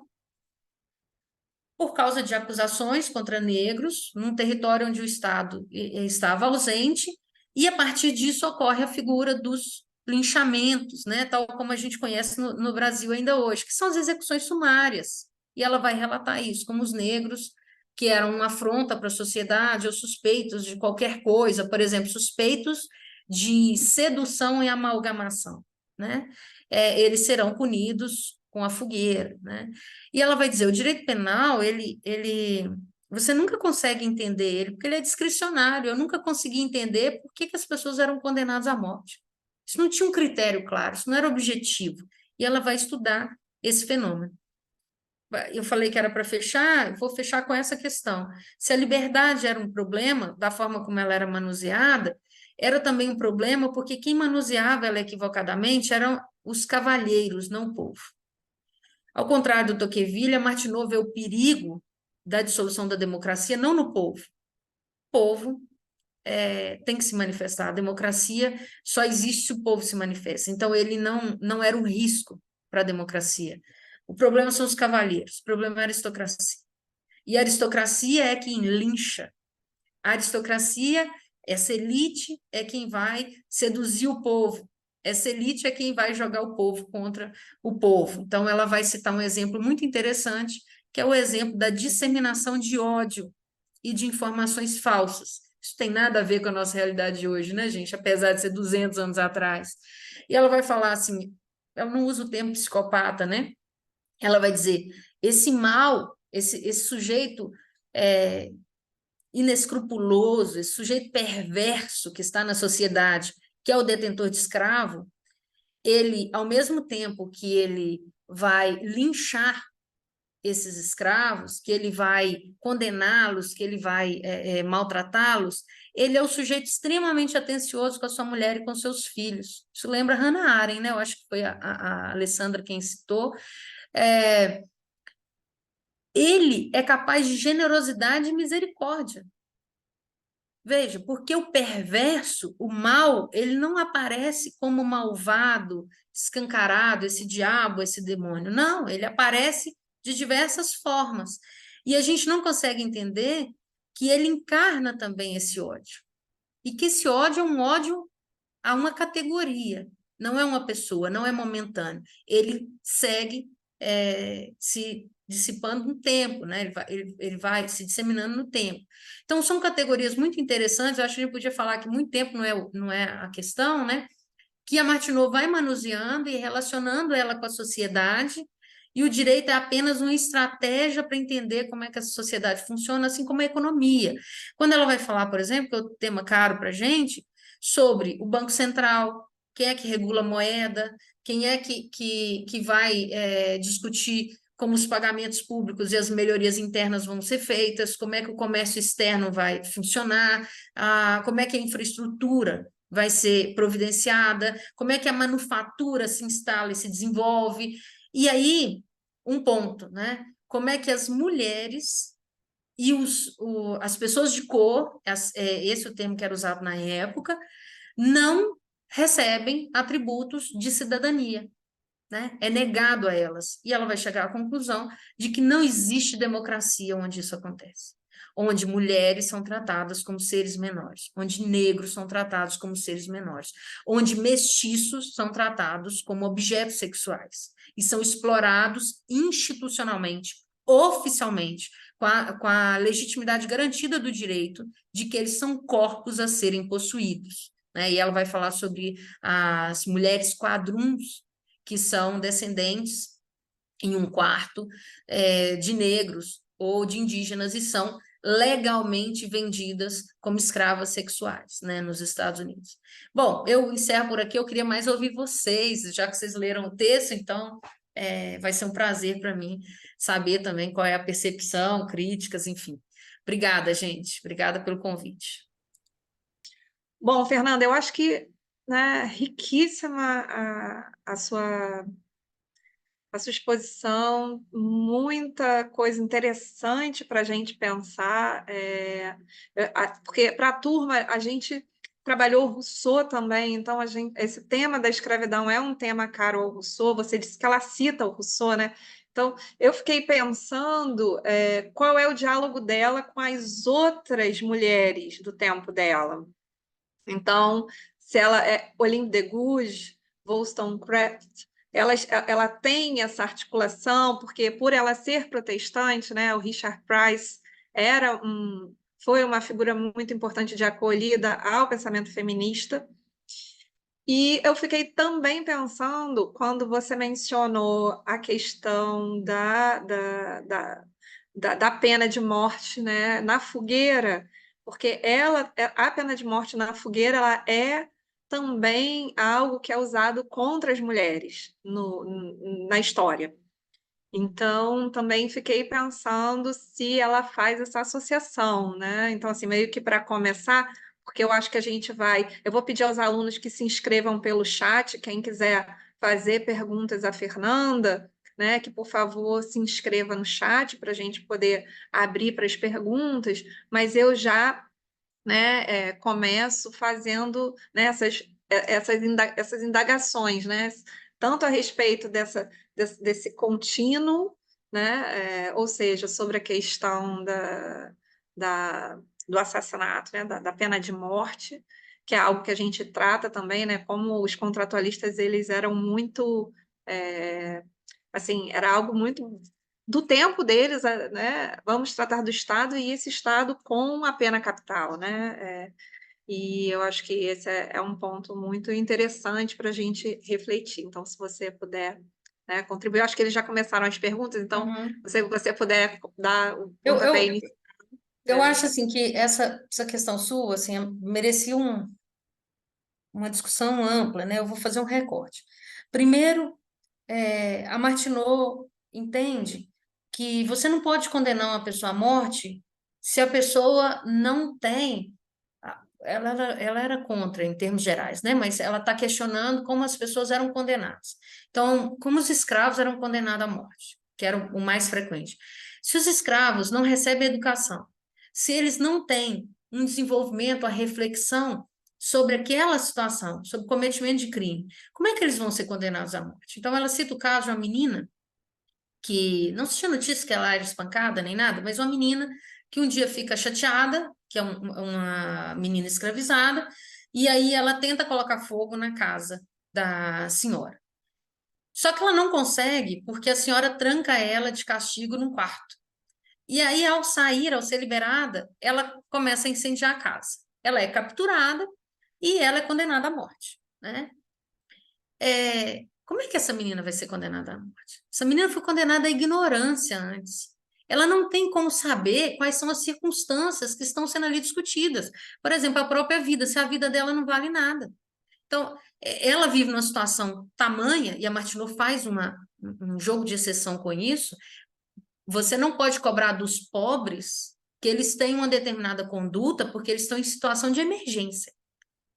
por causa de acusações contra negros, num território onde o Estado estava ausente, e a partir disso ocorre a figura dos linchamentos, né, tal como a gente conhece no Brasil ainda hoje, que são as execuções sumárias. E ela vai relatar isso, como os negros, que eram uma afronta para a sociedade, ou suspeitos de qualquer coisa, por exemplo, suspeitos de sedução e amalgamação, né? Eles serão punidos com a fogueira, né? E ela vai dizer, o direito penal, você nunca consegue entender ele, porque ele é discricionário. Eu nunca consegui entender por que as pessoas eram condenadas à morte. Isso não tinha um critério claro, isso não era objetivo. E ela vai estudar esse fenômeno. Eu falei que era para fechar, vou fechar com essa questão. Se a liberdade era um problema, da forma como ela era manuseada, era também um problema porque quem manuseava ela equivocadamente eram os cavalheiros, não o povo. Ao contrário do Tocqueville, a Martineau vê o perigo da dissolução da democracia não no povo. O povo tem que se manifestar. A democracia só existe se o povo se manifesta. Então, ele não era um risco para a democracia. O problema são os cavalheiros, o problema é a aristocracia. E a aristocracia é quem lincha. A aristocracia, essa elite, é quem vai seduzir o povo. Essa elite é quem vai jogar o povo contra o povo. Então, ela vai citar um exemplo muito interessante, que é o exemplo da disseminação de ódio e de informações falsas. Isso tem nada a ver com a nossa realidade de hoje, né, gente? Apesar de ser 200 anos atrás. E ela vai falar assim, ela não usa o termo psicopata, né? Ela vai dizer, esse mal, esse sujeito inescrupuloso, esse sujeito perverso que está na sociedade, que é o detentor de escravo, ele, ao mesmo tempo que ele vai linchar esses escravos, que ele vai condená-los, que ele vai maltratá-los, ele é um sujeito extremamente atencioso com a sua mulher e com seus filhos. Isso lembra Hannah Arendt, né? Eu acho que foi a Alessandra quem citou. Ele é capaz de generosidade e misericórdia. Veja, porque o perverso, o mal, ele não aparece como malvado, escancarado, esse diabo, esse demônio. Não, ele aparece de diversas formas. E a gente não consegue entender que ele encarna também esse ódio. E que esse ódio é um ódio a uma categoria, não é uma pessoa, não é momentâneo. Ele segue se dissipando no tempo, né? Ele vai se disseminando no tempo. Então, são categorias muito interessantes. Eu acho que a gente podia falar que muito tempo não é a questão, né? Que a Martineau vai manuseando e relacionando ela com a sociedade, e o direito é apenas uma estratégia para entender como é que essa sociedade funciona, assim como a economia. Quando ela vai falar, por exemplo, que é um tema caro para a gente, sobre o Banco Central, quem é que regula a moeda, quem é que vai discutir como os pagamentos públicos e as melhorias internas vão ser feitas, como é que o comércio externo vai funcionar, como é que a infraestrutura vai ser providenciada, como é que a manufatura se instala e se desenvolve. E aí, um ponto, né? Como é que as mulheres e as pessoas de cor, esse é o termo que era usado na época, não recebem atributos de cidadania, né? É negado a elas. E ela vai chegar à conclusão de que não existe democracia onde isso acontece. onde mulheres são tratadas como seres menores, onde negros são tratados como seres menores, onde mestiços são tratados como objetos sexuais e são explorados institucionalmente, oficialmente, com a legitimidade garantida do direito de que eles são corpos a serem possuídos, né? E ela vai falar sobre as mulheres quadruns, que são descendentes em um quarto de negros ou de indígenas e são legalmente vendidas como escravas sexuais, né, nos Estados Unidos. Bom, eu encerro por aqui, eu queria mais ouvir vocês, já que vocês leram o texto, então vai ser um prazer para mim saber também qual é a percepção, críticas, enfim. Obrigada, gente. Obrigada pelo convite. Bom, Fernanda, eu acho que, né, riquíssima a sua exposição, muita coisa interessante para a gente pensar, porque para a turma a gente trabalhou o Rousseau também, então esse tema da escravidão é um tema caro ao Rousseau, você disse que ela cita o Rousseau, né? Então, eu fiquei pensando qual é o diálogo dela com as outras mulheres do tempo dela. Então, se ela é Olympe de Gouges, Wollstonecraft, ela tem essa articulação, porque por ela ser protestante, né, o Richard Price foi uma figura muito importante de acolhida ao pensamento feminista. E eu fiquei também pensando, quando você mencionou a questão da pena de morte, né, na fogueira, porque a pena de morte na fogueira ela é também algo que é usado contra as mulheres na história. Então, também fiquei pensando se ela faz essa associação, né? Então, assim, meio que para começar, porque eu acho que eu vou pedir aos alunos que se inscrevam pelo chat, quem quiser fazer perguntas à Fernanda, né, que por favor se inscreva no chat para a gente poder abrir para as perguntas, mas eu já, né, começo fazendo, né, essas indagações, né, tanto a respeito desse contínuo, né, ou seja, sobre a questão do assassinato, né, da pena de morte, que é algo que a gente trata também, né, como os contratualistas eles eram muito, assim, era algo muito do tempo deles, né? Vamos tratar do Estado e esse Estado com a pena capital, né? E eu acho que esse é um ponto muito interessante para a gente refletir. Então, se você puder, né, contribuir, eu acho que eles já começaram as perguntas, então, se você puder dar o pontapé inicial. Eu acho assim que essa questão sua assim, merecia uma discussão ampla, né? Eu vou fazer um recorte. Primeiro, a Martineau entende que você não pode condenar uma pessoa à morte se a pessoa não tem. Ela era contra, em termos gerais, né? Mas ela está questionando como as pessoas eram condenadas. Então, como os escravos eram condenados à morte, que era o mais frequente. Se os escravos não recebem educação, se eles não têm um desenvolvimento, a reflexão sobre aquela situação, sobre o cometimento de crime, como é que eles vão ser condenados à morte? Então, ela cita o caso de uma menina que não se tinha notícia que ela era espancada nem nada, mas uma menina que um dia fica chateada, que é uma menina escravizada, e aí ela tenta colocar fogo na casa da senhora. Só que ela não consegue, porque a senhora tranca ela de castigo num quarto. E aí, ao sair, ao ser liberada, ela começa a incendiar a casa. Ela é capturada e ela é condenada à morte, né? Como é que essa menina vai ser condenada à morte? Essa menina foi condenada à ignorância antes. Ela não tem como saber quais são as circunstâncias que estão sendo ali discutidas. Por exemplo, a própria vida, se a vida dela não vale nada. Então, ela vive numa situação tamanha, e a Martineau faz um jogo de exceção com isso. Você não pode cobrar dos pobres que eles têm uma determinada conduta porque eles estão em situação de emergência.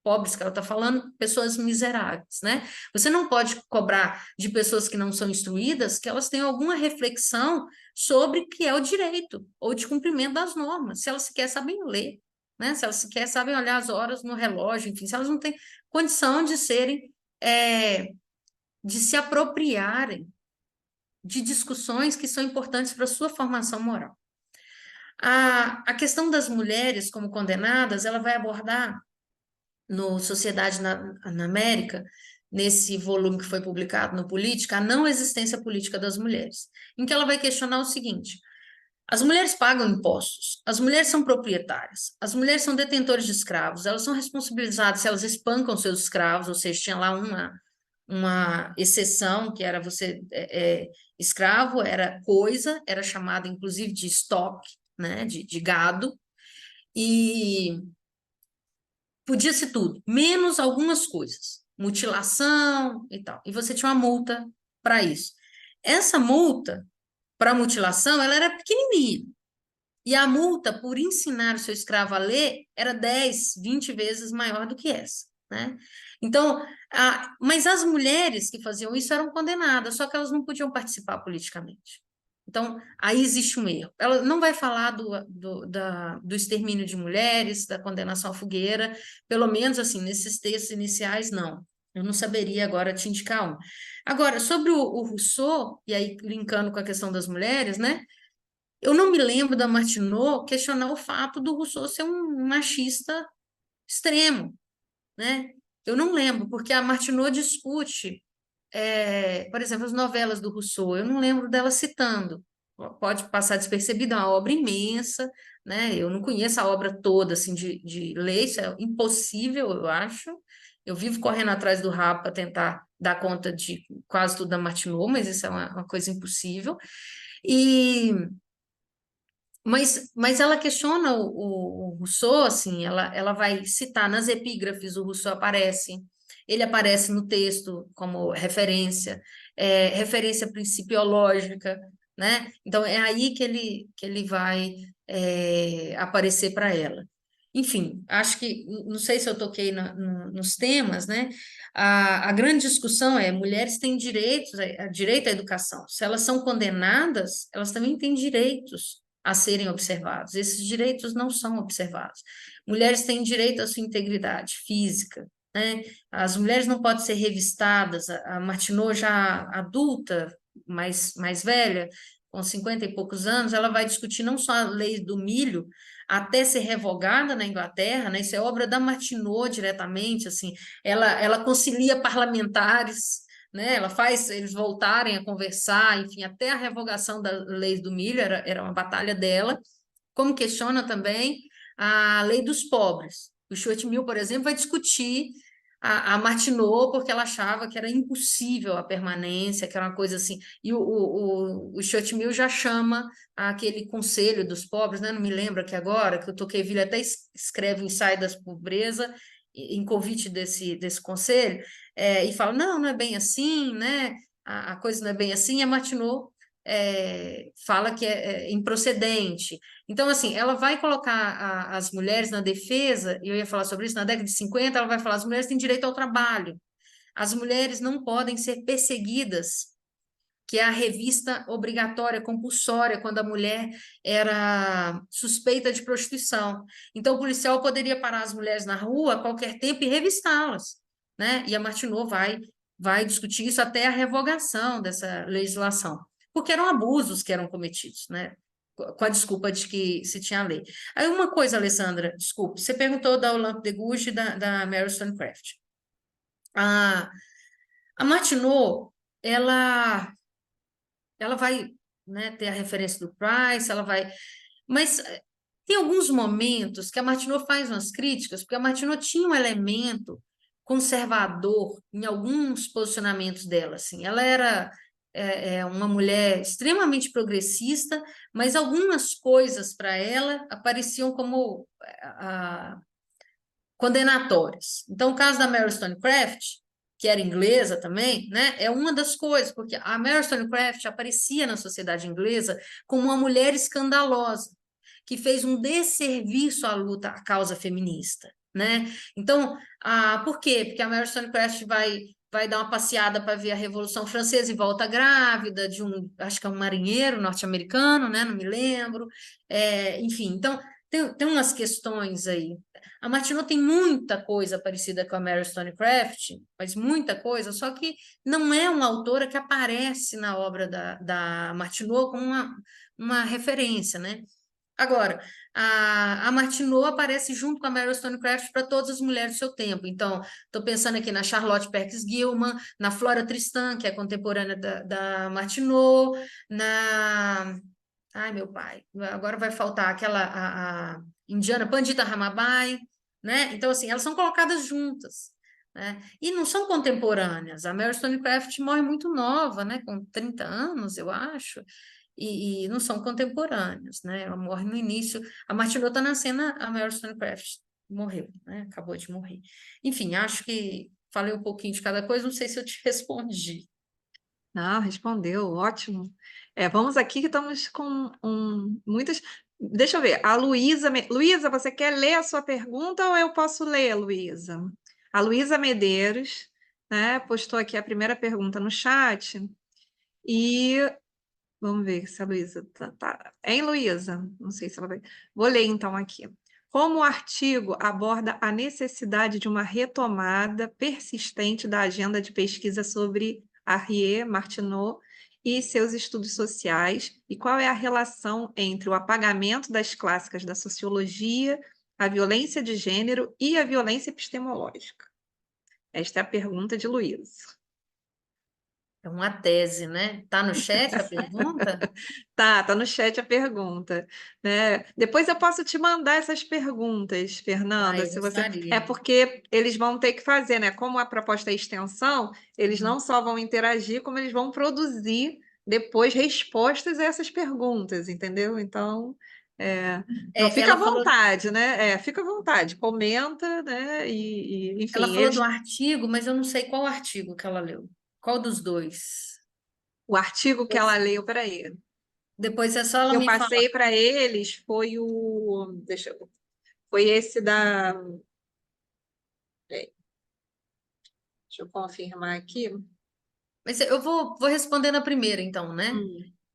Pobres que ela está falando, pessoas miseráveis, né? Você não pode cobrar de pessoas que não são instruídas que elas tenham alguma reflexão sobre o que é o direito ou de cumprimento das normas, se elas sequer sabem ler, né? Se elas sequer sabem olhar as horas no relógio, enfim, se elas não têm condição de de se apropriarem de discussões que são importantes para a sua formação moral. A questão das mulheres como condenadas, ela vai abordar no Sociedade na América, nesse volume que foi publicado no Política, a não existência política das mulheres, em que ela vai questionar o seguinte: as mulheres pagam impostos, as mulheres são proprietárias, as mulheres são detentoras de escravos, elas são responsabilizadas se elas espancam seus escravos, ou seja, tinha lá uma exceção, que era você, escravo era coisa, era chamado inclusive de estoque, né, de gado, e podia ser tudo, menos algumas coisas, mutilação e tal. E você tinha uma multa para isso. Essa multa para mutilação, ela era pequenininha. E a multa por ensinar o seu escravo a ler era 10, 20 vezes maior do que essa, né? Então, mas as mulheres que faziam isso eram condenadas, só que elas não podiam participar politicamente. Então, aí existe um erro. Ela não vai falar do extermínio de mulheres, da condenação à fogueira, pelo menos assim, nesses textos iniciais, não. Eu não saberia agora te indicar um. Agora, sobre o Rousseau, e aí linkando com a questão das mulheres, né? Eu não me lembro da Martineau questionar o fato do Rousseau ser um machista extremo, né? Eu não lembro, porque a Martineau discute, por exemplo, as novelas do Rousseau, eu não lembro dela citando. Pode passar despercebida, é uma obra imensa, né? Eu não conheço a obra toda, assim, de ler, isso é impossível, eu acho. Eu vivo correndo atrás do rabo para tentar dar conta de quase tudo da Martineau, mas isso é uma coisa impossível. E mas ela questiona o Rousseau, assim, ela vai citar nas epígrafes, o Rousseau aparece, ele aparece no texto como referência, referência principiológica, né? Então, é aí que ele vai aparecer para ela. Enfim, acho que, não sei se eu toquei nos temas, né? A grande discussão é: mulheres têm direito à educação. Se elas são condenadas, elas também têm direitos a serem observados. Esses direitos não são observados. Mulheres têm direito à sua integridade física, né? As mulheres não podem ser revistadas. A Martineau, já adulta, mais velha, com 50 e poucos anos, ela vai discutir não só a lei do milho, até ser revogada na Inglaterra, né? Isso é obra da Martineau diretamente, assim, ela concilia parlamentares, né? Ela faz eles voltarem a conversar, enfim, até a revogação da lei do milho era uma batalha dela, como questiona também a lei dos pobres. O Stuart Mill, por exemplo, vai discutir a Martineau porque ela achava que era impossível a permanência, que era uma coisa assim. E o Stuart Mill já chama aquele conselho dos pobres, né? Não me lembro aqui agora, que o Tocqueville até escreve o Ensaio da Pobreza em convite desse conselho, e fala: não é bem assim, né? A coisa não é bem assim. E a Martineau fala que é improcedente. Então, assim, ela vai colocar as mulheres na defesa, e eu ia falar sobre isso, na década de 50, ela vai falar: as mulheres têm direito ao trabalho, as mulheres não podem ser perseguidas, que é a revista obrigatória, compulsória, quando a mulher era suspeita de prostituição. Então, o policial poderia parar as mulheres na rua a qualquer tempo e revistá-las, né? E a Martineau vai discutir isso até a revogação dessa legislação, porque eram abusos que eram cometidos, né? Com a desculpa de que se tinha lei. Aí uma coisa, Alessandra, desculpe, você perguntou da Olympe de Gouges e da Mary Wollstonecraft. A Martineau, ela vai, né, ter a referência do Price, ela vai... Mas tem alguns momentos que a Martineau faz umas críticas, porque a Martineau tinha um elemento conservador em alguns posicionamentos dela, assim. Ela era uma mulher extremamente progressista, mas algumas coisas para ela apareciam como condenatórias. Então, o caso da Mary Wollstonecraft, que era inglesa também, né, é uma das coisas, porque a Mary Wollstonecraft aparecia na sociedade inglesa como uma mulher escandalosa, que fez um desserviço à luta, à causa feminista, né? Então, por quê? Porque a Mary Wollstonecraft vai dar uma passeada para ver a Revolução Francesa e volta grávida de acho que é um marinheiro norte-americano, né? Não me lembro. Enfim, então tem umas questões aí. A Martineau tem muita coisa parecida com a Mary Wollstonecraft, mas muita coisa, só que não é uma autora que aparece na obra da Martineau como uma referência, né? Agora, a Martineau aparece junto com a Mary Wollstonecraft para todas as mulheres do seu tempo. Então, estou pensando aqui na Charlotte Perkins Gilman, na Flora Tristan, que é contemporânea da Martineau, na... Ai, meu pai, agora vai faltar aquela a indiana Pandita Ramabai, né? Então, assim, elas são colocadas juntas, né? E não são contemporâneas. A Mary Wollstonecraft morre muito nova, né? Com 30 anos, eu acho. E não são contemporâneos, né? Ela morre no início. A Martineau está nascendo, a Mary Wollstonecraft morreu, né? Acabou de morrer. Enfim, acho que falei um pouquinho de cada coisa, não sei se eu te respondi. Não, respondeu, ótimo. Vamos aqui que estamos com muitas. Deixa eu ver, a Luísa. Luísa, você quer ler a sua pergunta ou eu posso ler, Luísa? A Luísa Medeiros, né, postou aqui a primeira pergunta no chat. E vamos ver se a Luísa tá. Hein, Luísa? Não sei se ela vai. Vou ler então aqui. Como o artigo aborda a necessidade de uma retomada persistente da agenda de pesquisa sobre Henri Martineau e seus estudos sociais, e qual é a relação entre o apagamento das clássicas da sociologia, a violência de gênero e a violência epistemológica? Esta é a pergunta de Luísa. É uma tese, né? Tá no chat a pergunta? Tá no chat a pergunta, né? Depois eu posso te mandar essas perguntas, Fernanda, Eu se você... É gostaria. porque eles vão ter que fazer, né? Como a proposta é extensão, eles não só vão interagir, como eles vão produzir depois respostas a essas perguntas, entendeu? Então, então fica à Ela falou, vontade, né? Fica à vontade, comenta, né? ela Enfim, falou do artigo, mas eu não sei qual artigo que ela leu. Qual dos dois? o artigo que ela leu, peraí. Depois é só ela Eu me falar. passei para eles foi foi esse da. Peraí, deixa eu confirmar aqui. Mas eu vou responder na primeira, então, né?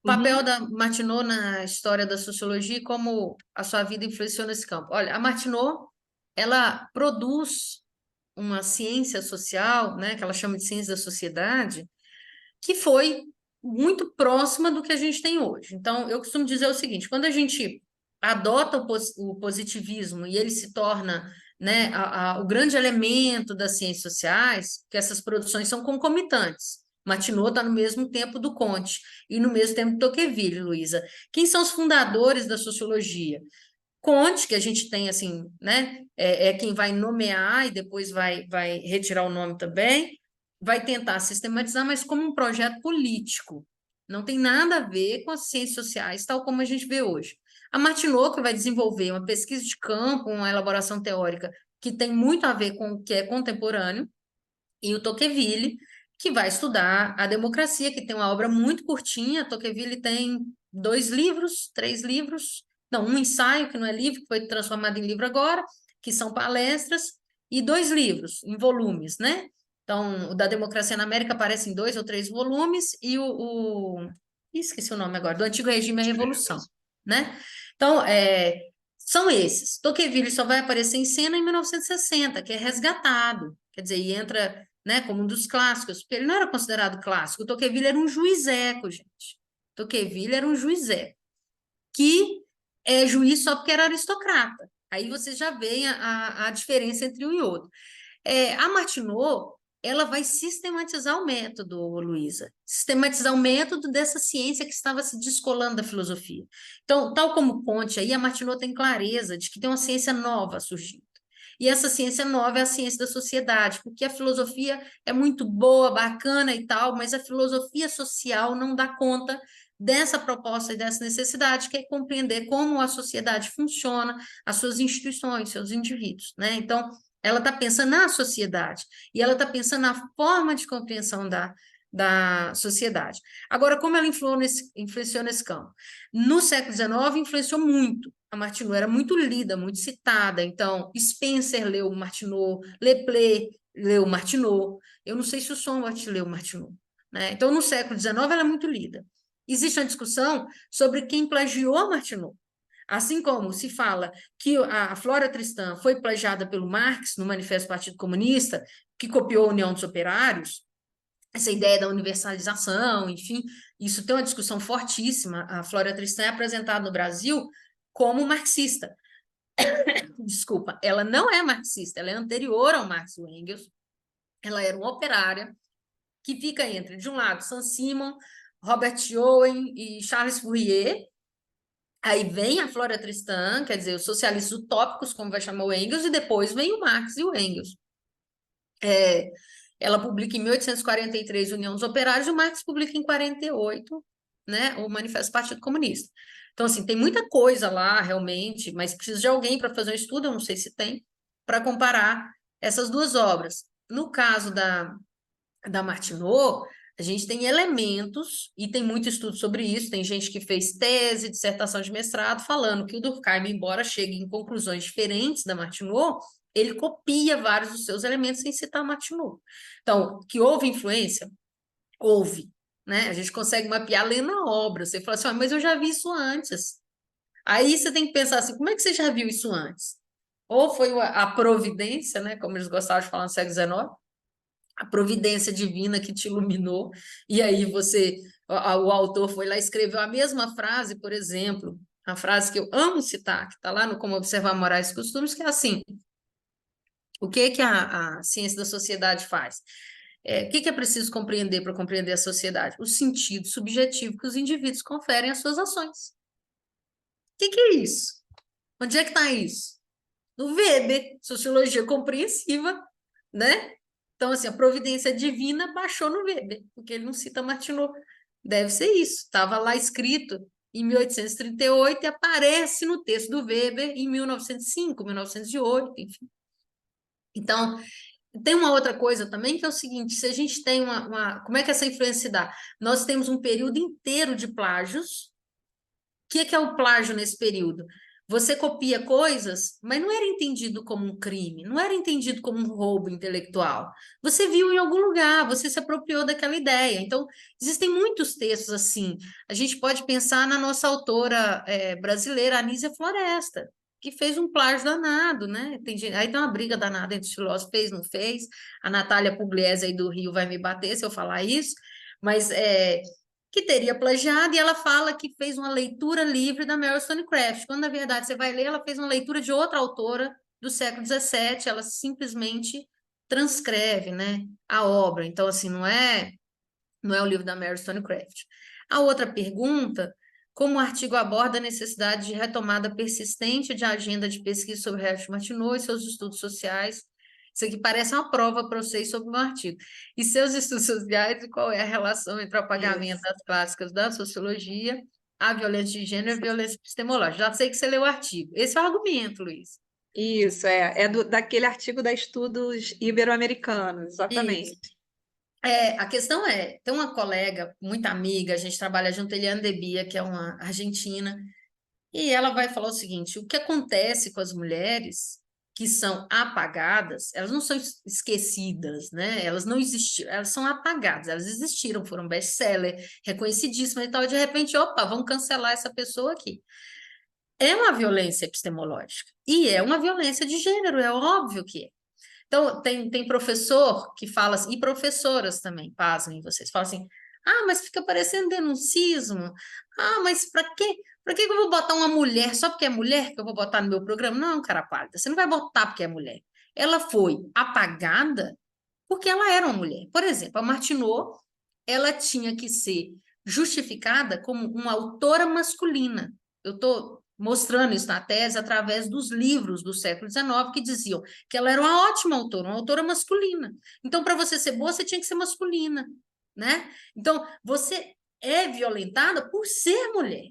O papel Uhum. da Martineau na história da sociologia e como a sua vida influenciou nesse campo. Olha, a Martineau, ela produz uma ciência social, né, que ela chama de ciência da sociedade, que foi muito próxima do que a gente tem hoje. Então, eu costumo dizer o seguinte: quando a gente adota o positivismo e ele se torna, né, o grande elemento das ciências sociais, que essas produções são concomitantes. Martineau está no mesmo tempo do Comte e no mesmo tempo do Tocqueville, Luísa. Quem são os fundadores da sociologia? Comte, que a gente tem assim, né? É quem vai nomear e depois vai retirar o nome também, vai tentar sistematizar, mas como um projeto político. Não tem nada a ver com as ciências sociais, tal como a gente vê hoje. A Martineau, que vai desenvolver uma pesquisa de campo, uma elaboração teórica que tem muito a ver com o que é contemporâneo, e o Tocqueville, que vai estudar a democracia, que tem uma obra muito curtinha. Tocqueville tem 2 livros, 3 livros, não, um ensaio, que não é livro, que foi transformado em livro agora, que são palestras, e 2 livros, em volumes, né? Então, o da Democracia na América aparece em 2 ou 3 volumes, e esqueci o nome agora, do Antigo Regime e a Revolução, né? Então, são esses. Tocqueville só vai aparecer em cena em 1960, que é resgatado, quer dizer, e entra, né, como um dos clássicos, porque ele não era considerado clássico. O Tocqueville era um juizeco, gente. Tocqueville era um juizeco, que é juiz só porque era aristocrata. Aí você já vê a diferença entre um e outro. A Martineau, ela vai sistematizar o método, Luísa, sistematizar o método dessa ciência que estava se descolando da filosofia. Então, tal como Comte, aí a Martineau tem clareza de que tem uma ciência nova surgindo. E essa ciência nova é a ciência da sociedade, porque a filosofia é muito boa, bacana e tal, mas a filosofia social não dá conta dessa proposta e dessa necessidade, que é compreender como a sociedade funciona, as suas instituições, seus indivíduos, né? Então, ela está pensando na sociedade e ela está pensando na forma de compreensão da sociedade. Agora, como ela influenciou nesse campo? No século XIX, influenciou muito. A Martineau era muito lida, muito citada. Então, Spencer leu Martineau, Leplé leu Martineau. Eu não sei se o Somewhat leu Martineau, né? Então, no século XIX, ela é muito lida. Existe uma discussão sobre quem plagiou Martineau. Assim como se fala que a Flora Tristan foi plagiada pelo Marx no Manifesto do Partido Comunista, que copiou a União dos Operários, essa ideia da universalização, enfim, isso tem uma discussão fortíssima. A Flora Tristan é apresentada no Brasil como marxista. Desculpa, ela não é marxista, ela é anterior ao Marx e o Engels, ela era uma operária que fica entre, de um lado, Saint-Simon, Robert Owen e Charles Fourier. Aí vem a Flora Tristan, quer dizer, os socialistas utópicos, como vai chamar o Engels, e depois vem o Marx e o Engels. Ela publica em 1843 União dos Operários, e o Marx publica em 48, né, o Manifesto do Partido Comunista. Então, assim, tem muita coisa lá, realmente, mas precisa de alguém para fazer um estudo, eu não sei se tem, para comparar essas duas obras. No caso da Martineau, a gente tem elementos, e tem muito estudo sobre isso, tem gente que fez tese, dissertação de mestrado, falando que o Durkheim, embora chegue em conclusões diferentes da Martineau, ele copia vários dos seus elementos sem citar Martineau. Então, que houve influência? Houve, né? A gente consegue mapear lendo a obra. Você fala assim, mas eu já vi isso antes. Aí você tem que pensar assim, como é que você já viu isso antes? Ou foi a providência, né? Como eles gostavam de falar no século XIX, a providência divina que te iluminou, e aí o autor foi lá e escreveu a mesma frase, por exemplo, a frase que eu amo citar, que está lá no Como Observar Morais e Costumes, que é assim, o que a ciência da sociedade faz? O que é preciso compreender para compreender a sociedade? O sentido subjetivo que os indivíduos conferem às suas ações. O que é isso? Onde é que está isso? No Weber, Sociologia Compreensiva, né? Então, assim, a providência divina baixou no Weber, porque ele não cita Martineau. Deve ser isso. Estava lá escrito em 1838 e aparece no texto do Weber em 1905, 1908, enfim. Então, tem uma outra coisa também, que é o seguinte, se a gente tem como é que essa influência se dá? Nós temos um período inteiro de plágios. O que é o plágio nesse período? Você copia coisas, mas não era entendido como um crime, não era entendido como um roubo intelectual. Você viu em algum lugar, você se apropriou daquela ideia. Então, existem muitos textos assim. A gente pode pensar na nossa autora brasileira, Anísia Floresta, que fez um plágio danado, né? Aí tem uma briga danada entre os filósofos, fez, não fez. A Natália Pugliese aí do Rio vai me bater se eu falar isso, mas que teria plagiado, e ela fala que fez uma leitura livre da Mary Wollstonecraft, quando, na verdade, você vai ler, ela fez uma leitura de outra autora do século XVII, ela simplesmente transcreve, né, a obra. Então, assim, não é o livro da Mary Wollstonecraft. A outra pergunta, como o artigo aborda a necessidade de retomada persistente de agenda de pesquisa sobre Herbert Martineau e seus estudos sociais. Isso aqui parece uma prova para vocês sobre o meu artigo. E seus estudos sociais e qual é a relação entre o apagamento das clássicas da sociologia, a violência de gênero e a violência epistemológica. Já sei que você leu o artigo. Esse é o argumento, Luiz. Isso, daquele artigo da Estudos Ibero-Americanos, exatamente. Isso. A questão tem uma colega, muito amiga, a gente trabalha junto, Eliane Debia, que é uma argentina, e ela vai falar o seguinte, o que acontece com as mulheres que são apagadas, elas não são esquecidas, né? Elas não existiram, elas são apagadas, elas existiram, foram best-seller, reconhecidíssimas e tal, e de repente, opa, vamos cancelar essa pessoa aqui. É uma violência epistemológica, e é uma violência de gênero, é óbvio que é. Então, tem professor que fala assim, e professoras também, pasmem vocês, falam assim, mas fica parecendo denuncismo, mas para quê? Para que eu vou botar uma mulher, só porque é mulher que eu vou botar no meu programa? Não, cara pálida, você não vai botar porque é mulher. Ela foi apagada porque ela era uma mulher. Por exemplo, a Martineau, ela tinha que ser justificada como uma autora masculina. Eu estou mostrando isso na tese através dos livros do século XIX que diziam que ela era uma ótima autora, uma autora masculina. Então, para você ser boa, você tinha que ser masculina, né? Então, você é violentada por ser mulher.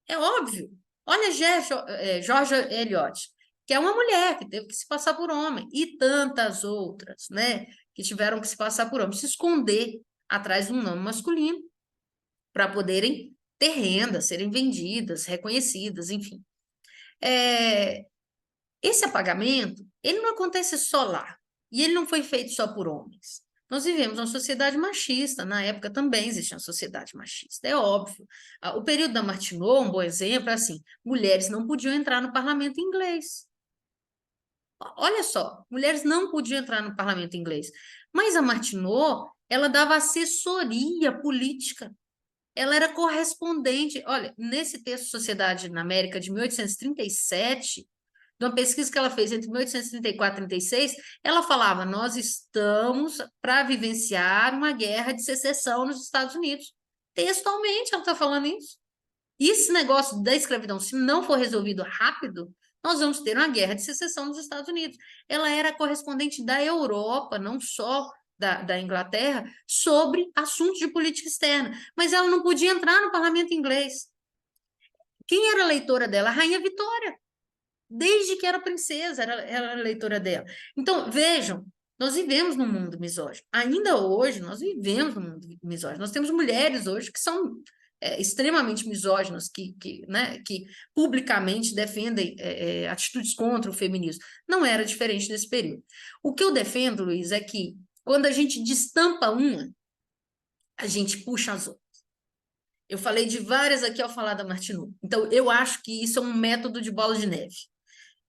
É óbvio. Olha George Eliot, que é uma mulher que teve que se passar por homem, e tantas outras, né, que tiveram que se passar por homem, se esconder atrás de um nome masculino para poderem ter renda, serem vendidas, reconhecidas, enfim. Esse apagamento, ele não acontece só lá, e ele não foi feito só por homens. Nós vivemos uma sociedade machista, na época também existia uma sociedade machista, é óbvio. O período da Martineau, um bom exemplo, é assim, mulheres não podiam entrar no parlamento inglês. Olha só, mulheres não podiam entrar no parlamento inglês, mas a Martineau, ela dava assessoria política ela era correspondente. Olha, nesse texto Sociedade na América de 1837, de uma pesquisa que ela fez entre 1834 e 36, ela falava: nós estamos para vivenciar uma guerra de secessão nos Estados Unidos. Textualmente ela está falando isso. E esse negócio da escravidão, se não for resolvido rápido, nós vamos ter uma guerra de secessão nos Estados Unidos. Ela era correspondente da Europa, não só da Inglaterra, sobre assuntos de política externa, mas ela não podia entrar no parlamento inglês. Quem era a leitora dela? A Rainha Vitória. Desde que era princesa, era a leitora dela. Então, vejam, nós vivemos num mundo misógino. Ainda hoje, nós vivemos num mundo misógino. Nós temos mulheres hoje que são extremamente misóginas, né, que publicamente defendem atitudes contra o feminismo. Não era diferente nesse período. O que eu defendo, Luiz, é que quando a gente destampa uma, a gente puxa as outras. Eu falei de várias aqui ao falar da Martineau. Então, eu acho que isso é um método de bola de neve.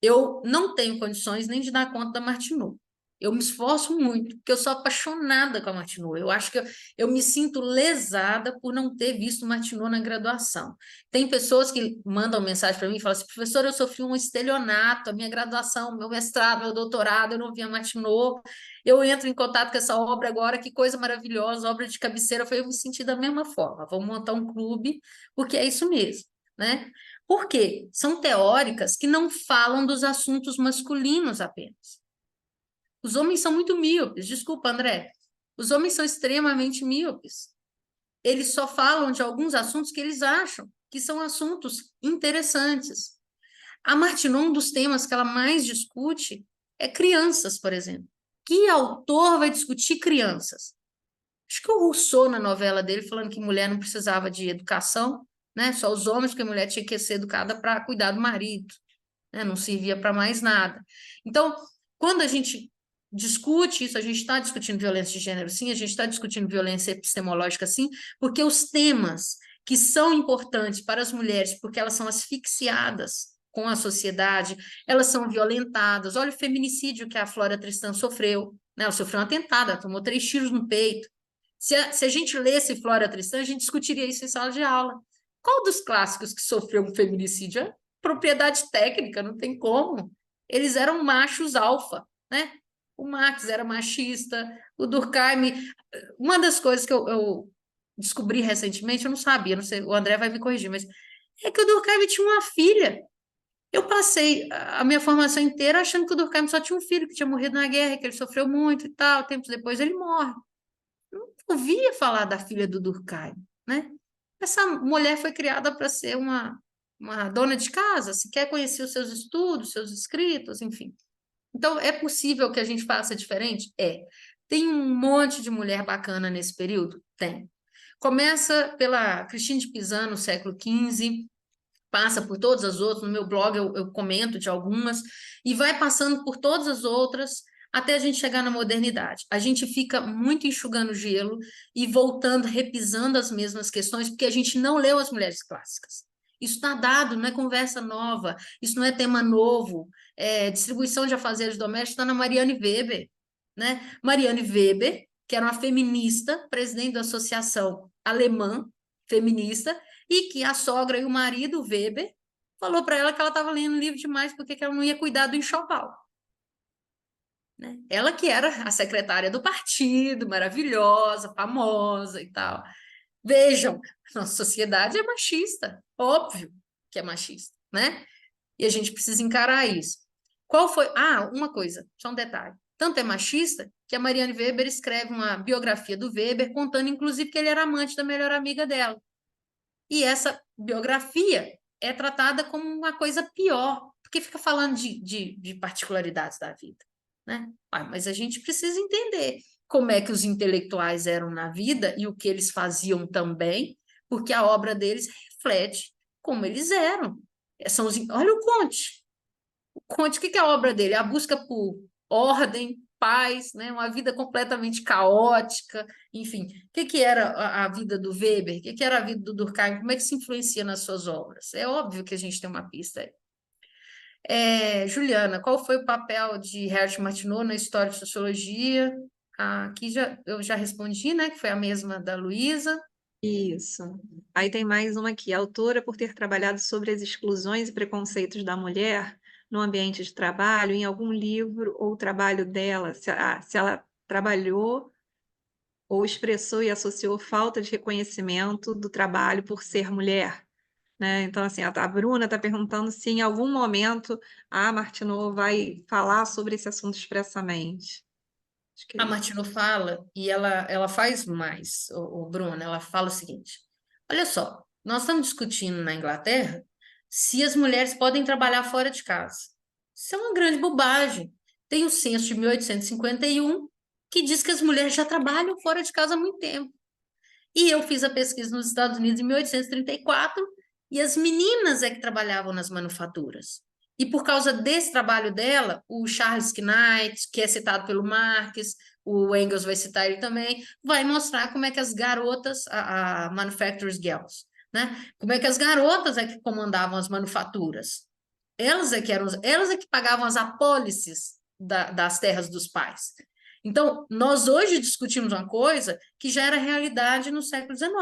Eu não tenho condições nem de dar conta da Martineau. Eu me esforço muito, porque eu sou apaixonada com a Martineau. Eu acho que eu me sinto lesada por não ter visto Martineau na graduação. Tem pessoas que mandam mensagem para mim e falam assim: professora, eu sofri um estelionato, a minha graduação, meu mestrado, meu doutorado, eu não vi a Martineau. Eu entro em contato com essa obra agora, que coisa maravilhosa, obra de cabeceira. Eu me senti da mesma forma. Vamos montar um clube, porque é isso mesmo, né? Por quê? São teóricas que não falam dos assuntos masculinos apenas. Os homens são muito míopes, desculpa, André. Os homens são extremamente míopes. Eles só falam de alguns assuntos que eles acham que são assuntos interessantes. A Martineau, um dos temas que ela mais discute é crianças, por exemplo. Que autor vai discutir crianças? Acho que o Rousseau, na novela dele, falando que mulher não precisava de educação, né? Só os homens, porque a mulher tinha que ser educada para cuidar do marido, né? Não servia para mais nada. Então, quando a gente discute isso, a gente está discutindo violência de gênero, sim, a gente está discutindo violência epistemológica, sim, porque os temas que são importantes para as mulheres, porque elas são asfixiadas com a sociedade, elas são violentadas. Olha o feminicídio que a Flora Tristan sofreu, né? Ela sofreu um atentado, ela tomou 3 tiros no peito. Se a gente lesse Flora Tristan, a gente discutiria isso em sala de aula. Qual dos clássicos que sofreu um feminicídio? É propriedade técnica, não tem como. Eles eram machos alfa, né? O Marx era machista, o Durkheim... Uma das coisas que eu descobri recentemente, eu não sabia, não sei, o André vai me corrigir, mas é que o Durkheim tinha uma filha. Eu passei a minha formação inteira achando que o Durkheim só tinha um filho, que tinha morrido na guerra, que ele sofreu muito e tal, tempos depois ele morre. Eu não ouvia falar da filha do Durkheim, né? Essa mulher foi criada para ser uma dona de casa, se quer conhecer os seus estudos, seus escritos, enfim. Então, é possível que a gente faça diferente? É. Tem um monte de mulher bacana nesse período? Tem. Começa pela Christine de Pizan, no século XV, passa por todas as outras, no meu blog eu comento de algumas, e vai passando por todas as outras, até a gente chegar na modernidade. A gente fica muito enxugando gelo e voltando, repisando as mesmas questões, porque a gente não leu as mulheres clássicas. Isso está dado, não é conversa nova, isso não é tema novo. Distribuição de afazeres domésticos está na Marianne Weber, né? Marianne Weber, que era uma feminista, presidente da Associação Alemã Feminista, e que a sogra e o marido, Weber, falou para ela que ela estava lendo livro demais porque ela não ia cuidar do enxoval. Né? Ela que era a secretária do partido, maravilhosa, famosa e tal. Vejam, nossa sociedade é machista, óbvio que é machista, né? E a gente precisa encarar isso. Qual foi? Ah, uma coisa, só um detalhe. Tanto é machista que a Marianne Weber escreve uma biografia do Weber, contando, inclusive, que ele era amante da melhor amiga dela. E essa biografia é tratada como uma coisa pior, porque fica falando de particularidades da vida. Né? Mas a gente precisa entender como é que os intelectuais eram na vida e o que eles faziam também, porque a obra deles reflete como eles eram. Olha o Comte. O Comte, o que é a obra dele? A busca por ordem, paz, né? Uma vida completamente caótica, enfim. O que era a vida do Weber? O que era a vida do Durkheim? Como é que se influencia nas suas obras? É óbvio que a gente tem uma pista aí. Juliana, qual foi o papel de Herbert Martineau na história de sociologia? Aqui eu já respondi, né? Que foi a mesma da Luísa. Isso. Aí tem mais uma aqui. A autora, por ter trabalhado sobre as exclusões e preconceitos da mulher no ambiente de trabalho, em algum livro ou trabalho dela, se ela trabalhou ou expressou e associou falta de reconhecimento do trabalho por ser mulher, né? Então, assim, a Bruna está perguntando se em algum momento a Martineau vai falar sobre esse assunto expressamente. Acho que é A isso. Martino fala, e ela faz mais, o Bruna, ela fala o seguinte: olha só, nós estamos discutindo na Inglaterra se as mulheres podem trabalhar fora de casa. Isso é uma grande bobagem. Tem o censo de 1851 que diz que as mulheres já trabalham fora de casa há muito tempo. E eu fiz a pesquisa nos Estados Unidos em 1834 e as meninas é que trabalhavam nas manufaturas. E por causa desse trabalho dela, o Charles Knight, que é citado pelo Marx, o Engels vai citar ele também, vai mostrar como é que as garotas, a Manufacturers Girls, né? Como é que as garotas é que comandavam as manufaturas. Elas é que pagavam as apólices das terras dos pais. Então, nós hoje discutimos uma coisa que já era realidade no século XIX,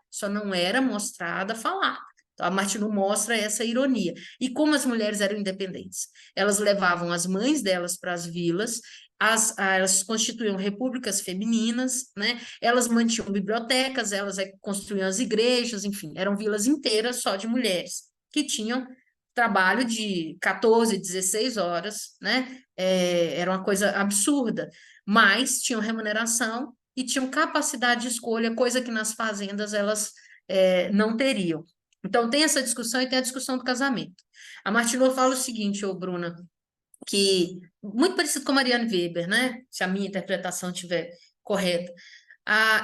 só não era mostrada, falada. Então, a Martineau mostra essa ironia. E como as mulheres eram independentes? Elas levavam as mães delas para as vilas, elas constituíam repúblicas femininas, né? Elas mantinham bibliotecas, elas construíam as igrejas, enfim, eram vilas inteiras só de mulheres, que tinham trabalho de 14, 16 horas, né? Era uma coisa absurda, mas tinham remuneração e tinham capacidade de escolha, coisa que nas fazendas elas não teriam. Então, tem essa discussão e tem a discussão do casamento. A Martineau fala o seguinte, ô Bruna, que muito parecido com a Marianne Weber, né? Se a minha interpretação estiver correta.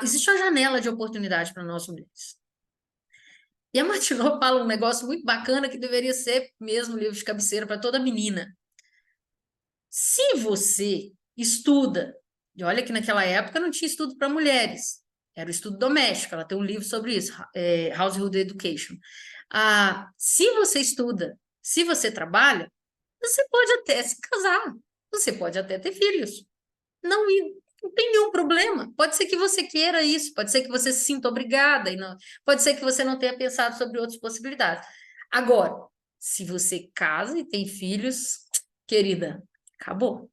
Existe uma janela de oportunidade para nós mulheres. E a Martineau fala um negócio muito bacana que deveria ser mesmo livro de cabeceira para toda menina. Se você estuda, e olha que naquela época não tinha estudo para mulheres, era o estudo doméstico, ela tem um livro sobre isso, Household Education. Se você estuda, se você trabalha, você pode até se casar, você pode até ter filhos. Não, não tem nenhum problema. Pode ser que você queira isso, pode ser que você se sinta obrigada, e não, pode ser que você não tenha pensado sobre outras possibilidades. Agora, se você casa e tem filhos, querida, acabou.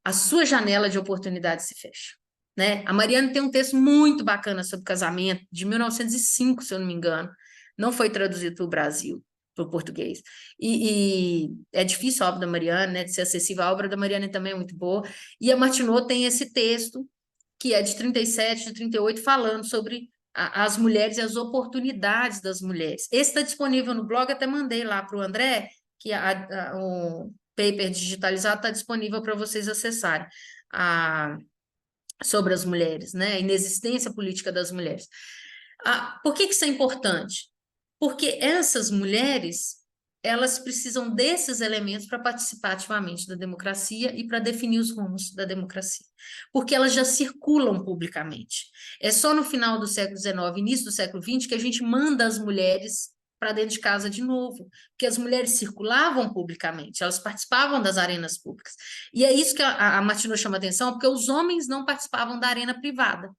A sua janela de oportunidade se fecha. Né? A Mariana tem um texto muito bacana sobre casamento, de 1905, se eu não me engano. Não foi traduzido para o Brasil, para o português. E é difícil a obra da Mariana, né, de ser acessível. A obra da Mariana também é muito boa. E a Martineau tem esse texto, que é de 37, de 38, falando sobre as mulheres e as oportunidades das mulheres. Esse está disponível no blog, até mandei lá para o André, que o paper digitalizado está disponível para vocês acessarem sobre as mulheres, né? A inexistência política das mulheres. Por que isso é importante? Porque essas mulheres, elas precisam desses elementos para participar ativamente da democracia e para definir os rumos da democracia, porque elas já circulam publicamente. É só no final do século XIX, início do século XX, que a gente manda as mulheres para dentro de casa de novo, porque as mulheres circulavam publicamente, elas participavam das arenas públicas. E é isso que a Martineau chama atenção, porque os homens não participavam da arena privada.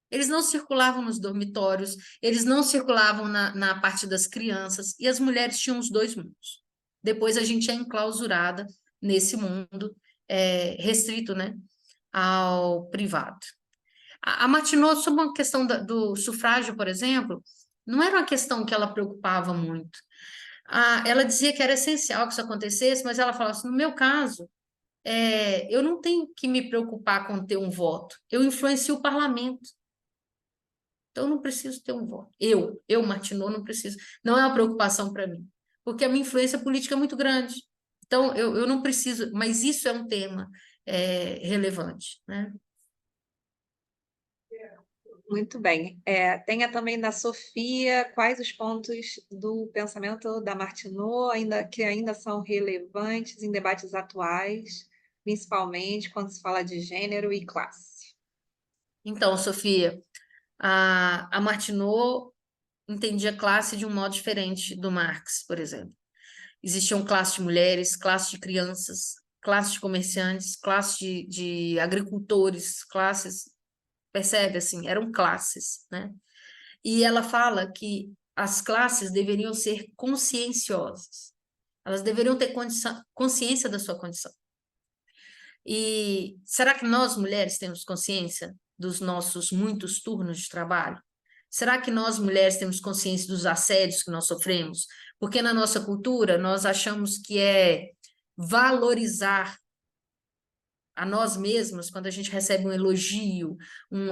Eles não circulavam nos dormitórios, eles não circulavam na parte das crianças, e as mulheres tinham os dois mundos. Depois a gente é enclausurada nesse mundo restrito, né, ao privado. A Martineau, sobre uma questão do sufrágio, por exemplo, não era uma questão que ela preocupava muito. Ela dizia que era essencial que isso acontecesse, mas ela falava assim, no meu caso, eu não tenho que me preocupar com ter um voto, eu influencio o parlamento. Então, eu não preciso ter um voto. Martineau, não preciso. Não é uma preocupação para mim, porque a minha influência política é muito grande. Então, eu não preciso, mas isso é um tema relevante, né? Muito bem. Tenha também da Sofia, quais os pontos do pensamento da Martineau que ainda são relevantes em debates atuais, principalmente quando se fala de gênero e classe? Então, Sofia, a Martineau entendia classe de um modo diferente do Marx, por exemplo. Existiam classes de mulheres, classes de crianças, classes de comerciantes, classes de agricultores, classes percebe? Assim, eram classes, né? E ela fala que as classes deveriam ser conscienciosas. Elas deveriam ter consciência da sua condição. E será que nós, mulheres, temos consciência dos nossos muitos turnos de trabalho? Será que nós, mulheres, temos consciência dos assédios que nós sofremos? Porque na nossa cultura, nós achamos que é valorizar a nós mesmas quando a gente recebe um elogio,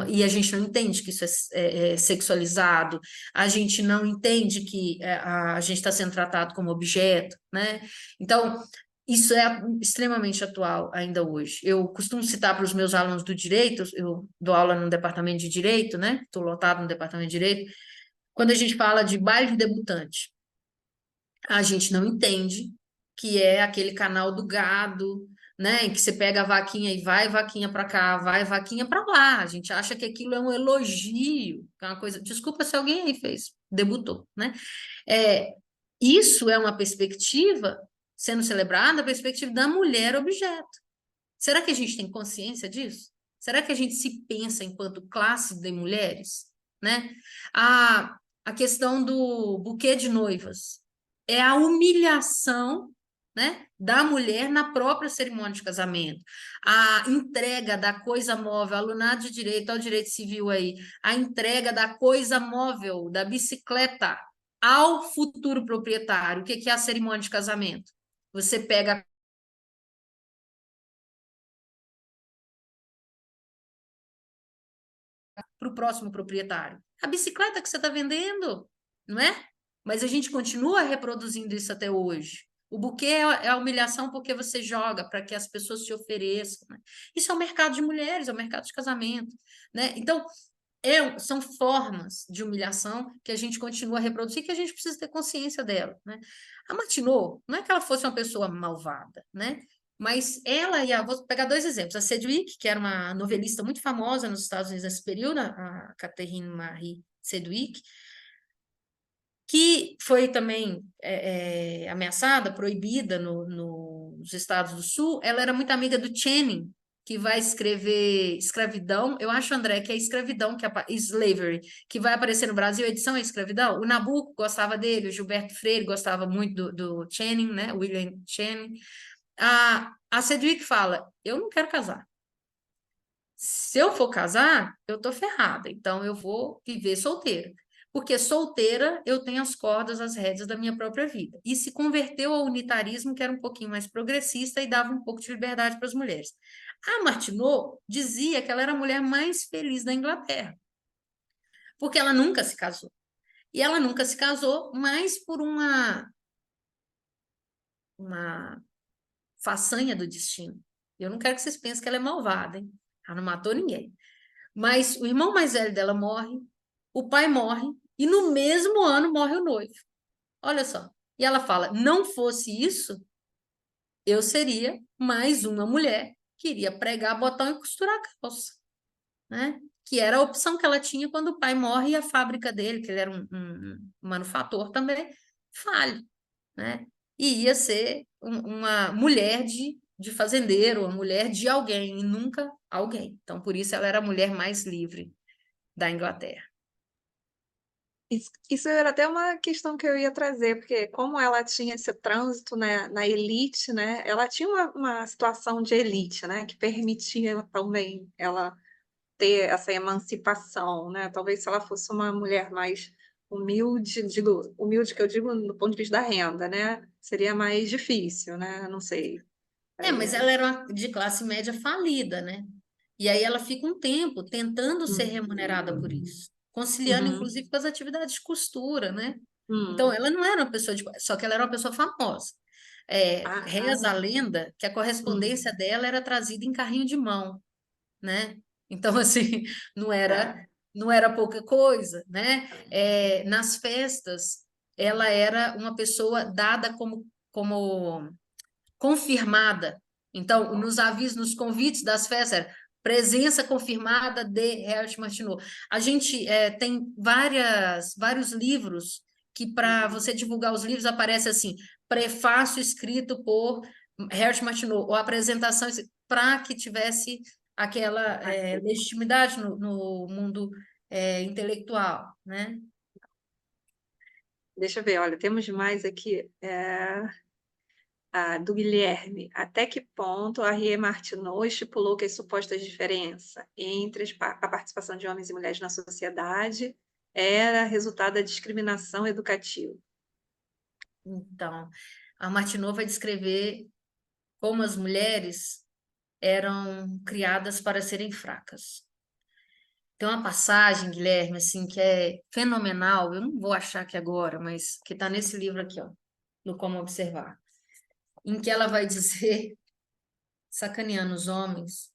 e a gente não entende que isso é sexualizado, a gente não entende que a gente está sendo tratado como objeto, né? Então, isso é extremamente atual ainda hoje. Eu costumo citar para os meus alunos do direito, eu dou aula no departamento de direito, né? Estou lotado no departamento de direito. Quando a gente fala de baile de debutante, a gente não entende que é aquele canal do gado, né? Em que você pega a vaquinha e vai vaquinha para cá, vai vaquinha para lá. A gente acha que aquilo é um elogio, que é uma coisa. Desculpa se alguém aí fez, debutou, né? Isso é uma perspectiva sendo celebrada, a perspectiva da mulher objeto. Será que a gente tem consciência disso? Será que a gente se pensa enquanto classe de mulheres, né? A questão do buquê de noivas é a humilhação, né, da mulher na própria cerimônia de casamento. A entrega da coisa móvel, alunado de direito, ao direito civil aí, a entrega da coisa móvel, da bicicleta, ao futuro proprietário. O que é a cerimônia de casamento? Você pega para o próximo proprietário. A bicicleta que você está vendendo, não é? Mas a gente continua reproduzindo isso até hoje. O buquê é a humilhação porque você joga para que as pessoas se ofereçam, né? Isso é o mercado de mulheres, é o mercado de casamento, né? Então, são formas de humilhação que a gente continua a reproduzir, que a gente precisa ter consciência dela, né? A Martineau, não é que ela fosse uma pessoa malvada, né? Mas ela vou pegar dois exemplos, a Sedgwick, que era uma novelista muito famosa nos Estados Unidos nesse período, a Catherine Marie Sedgwick, que foi também ameaçada, proibida nos Estados do Sul. Ela era muito amiga do Channing, que vai escrever Escravidão. Eu acho, André, que é Escravidão, Slavery, que vai aparecer no Brasil, a edição é Escravidão. O Nabucco gostava dele, o Gilberto Freire gostava muito do Channing, né? William Channing. A Sedgwick fala, eu não quero casar. Se eu for casar, eu tô ferrada, então eu vou viver solteira. Porque solteira eu tenho as cordas, as rédeas da minha própria vida. E se converteu ao unitarismo, que era um pouquinho mais progressista e dava um pouco de liberdade para as mulheres. A Martineau dizia que ela era a mulher mais feliz da Inglaterra, porque ela nunca se casou. E ela nunca se casou, mas por uma façanha do destino. Eu não quero que vocês pensem que ela é malvada, hein? Ela não matou ninguém. Mas o irmão mais velho dela morre, o pai morre, e no mesmo ano morre o noivo. Olha só. E ela fala, não fosse isso, eu seria mais uma mulher que iria pregar botão e costurar a calça, né? Que era a opção que ela tinha quando o pai morre e a fábrica dele, que ele era um manufator também, falha, né? E ia ser uma mulher de fazendeiro, uma mulher de alguém, e nunca alguém. Então, por isso, ela era a mulher mais livre da Inglaterra. Isso era até uma questão que eu ia trazer, porque como ela tinha esse trânsito, né, na elite, né, ela tinha uma situação de elite, né, que permitia também ela ter essa emancipação, né? Talvez se ela fosse uma mulher mais humilde, humilde que eu digo do ponto de vista da renda, né, seria mais difícil, né? Não sei. Mas ela era de classe média falida, né? E aí ela fica um tempo tentando ser remunerada por isso, conciliando, Uhum. inclusive, com as atividades de costura, né? Uhum. Então, ela não era uma pessoa só que ela era uma pessoa famosa. Reza a lenda que a correspondência dela era trazida em carrinho de mão, né? Então, assim, não era pouca coisa, né? Nas festas, ela era uma pessoa dada como confirmada. Então, nos avisos, nos convites das festas, era presença confirmada de Harriet Martineau. A gente tem vários livros que, para você divulgar os livros, aparece assim, prefácio escrito por Harriet Martineau, ou apresentação, para que tivesse aquela legitimidade no mundo intelectual, né? Deixa eu ver, olha, temos mais aqui. Do Guilherme. Até que ponto a Rie Martineau estipulou que as supostas diferenças entre a participação de homens e mulheres na sociedade era resultado da discriminação educativa? Então, a Martineau vai descrever como as mulheres eram criadas para serem fracas. Tem uma passagem, Guilherme, assim, que é fenomenal, eu não vou achar aqui agora, mas que está nesse livro aqui, ó, no Como Observar, em que ela vai dizer, sacaneando os homens,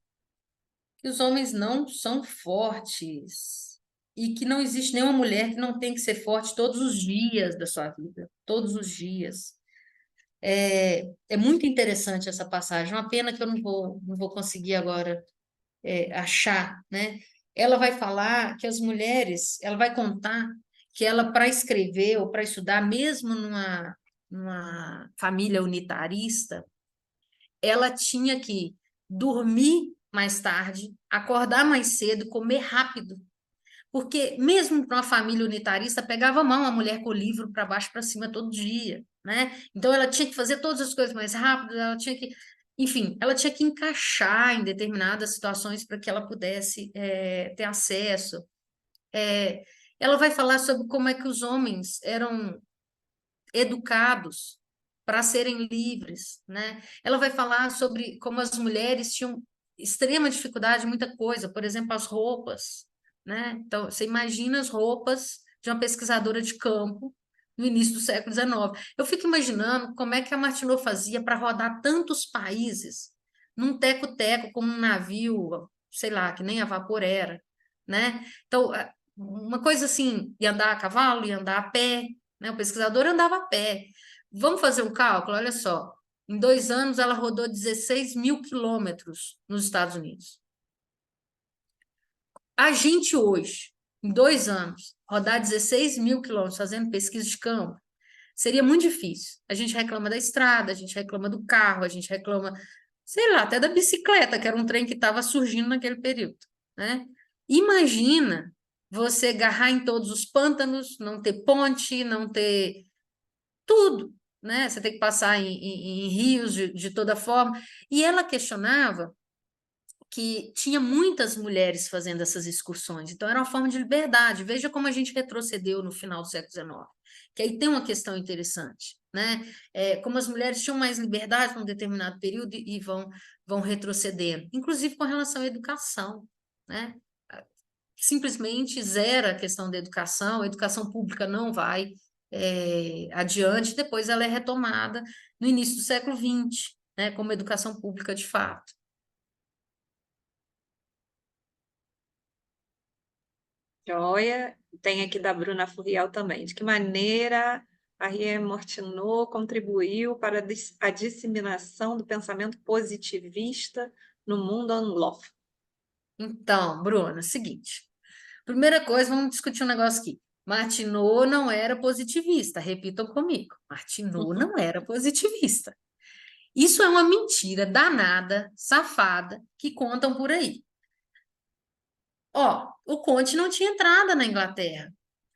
que os homens não são fortes e que não existe nenhuma mulher que não tem que ser forte todos os dias da sua vida, todos os dias. É muito interessante essa passagem, uma pena que eu não vou conseguir agora achar, né? Ela vai falar que as mulheres, ela vai contar que ela, para escrever ou para estudar, mesmo numa família unitarista, ela tinha que dormir mais tarde, acordar mais cedo, comer rápido, porque mesmo para uma família unitarista, pegava mal a mulher com o livro para baixo para cima todo dia, né? Então ela tinha que fazer todas as coisas mais rápido, ela tinha que, enfim, ela tinha que encaixar em determinadas situações para que ela pudesse ter acesso. É, ela vai falar sobre como é que os homens eram educados para serem livres, né? Ela vai falar sobre como as mulheres tinham extrema dificuldade em muita coisa, por exemplo, as roupas, né? Então, você imagina as roupas de uma pesquisadora de campo no início do século XIX. Eu fico imaginando como é que a Martineau fazia para rodar tantos países num teco-teco, como um navio, sei lá, que nem a vapor era, né? Então, uma coisa assim, ia andar a cavalo, ia andar a pé, né? O pesquisador andava a pé. Vamos fazer um cálculo? Olha só. Em 2 anos, ela rodou 16 mil quilômetros nos Estados Unidos. A gente hoje, em 2 anos, rodar 16 mil quilômetros fazendo pesquisa de campo, seria muito difícil. A gente reclama da estrada, a gente reclama do carro, a gente reclama, sei lá, até da bicicleta, que era um trem que estava surgindo naquele período, né? Imagina você agarrar em todos os pântanos, não ter ponte, não ter tudo, né? Você tem que passar em rios de toda forma. E ela questionava que tinha muitas mulheres fazendo essas excursões, então era uma forma de liberdade. Veja como a gente retrocedeu no final do século XIX, que aí tem uma questão interessante, né? Como as mulheres tinham mais liberdade num determinado período e vão retrocedendo, inclusive com relação à educação, né? Simplesmente zera a questão da educação, a educação pública não vai adiante, depois ela é retomada no início do século XX, né, como educação pública de fato. Joia. Tem aqui da Bruna Furriel também. De que maneira a Rie Martineau contribuiu para a disseminação do pensamento positivista no mundo anglófono? Então, Bruna, seguinte, primeira coisa, vamos discutir um negócio aqui. Martineau não era positivista, repitam comigo. Martineau não era positivista. Isso é uma mentira danada, safada, que contam por aí. Ó, o Conte não tinha entrada na Inglaterra.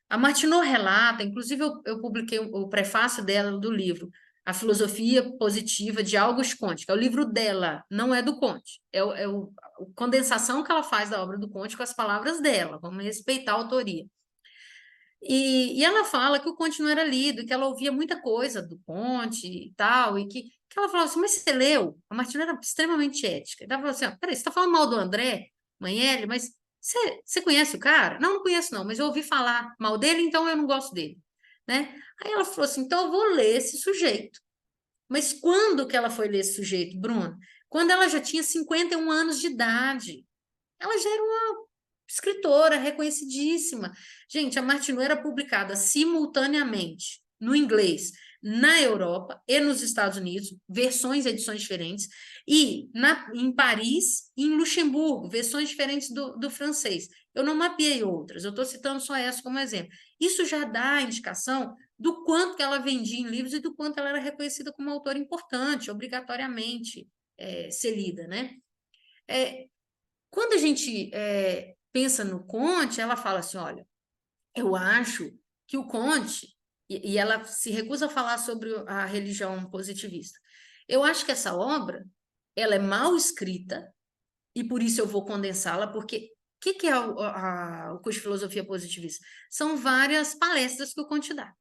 A Martineau relata, inclusive eu publiquei o prefácio dela do livro, A Filosofia Positiva de Auguste Comte, que é o livro dela, não é do Comte. A condensação que ela faz da obra do Comte com as palavras dela, vamos respeitar a autoria. E ela fala que o Comte não era lido, que ela ouvia muita coisa do Comte e tal, e que ela falava assim, mas você leu? A Martineau era extremamente ética. Ela falou assim, peraí, você está falando mal do André Manelli, mas você conhece o cara? Não, não conheço não, mas eu ouvi falar mal dele, então eu não gosto dele, né? Aí ela falou assim, então eu vou ler esse sujeito. Mas quando que ela foi ler esse sujeito, Bruna? Quando ela já tinha 51 anos de idade. Ela já era uma escritora reconhecidíssima. Gente, a Martineau era publicada simultaneamente no inglês, na Europa e nos Estados Unidos, versões, edições diferentes, e em Paris e em Luxemburgo, versões diferentes do francês. Eu não mapeei outras, eu estou citando só essa como exemplo. Isso já dá a indicação do quanto que ela vendia em livros e do quanto ela era reconhecida como uma autora importante, obrigatoriamente ser lida, né? Quando a gente pensa no Comte, ela fala assim, olha, eu acho que o Comte, e ela se recusa a falar sobre a religião positivista, eu acho que essa obra, ela é mal escrita, e por isso eu vou condensá-la, porque o que é o curso de filosofia positivista? São várias palestras que o Comte dá,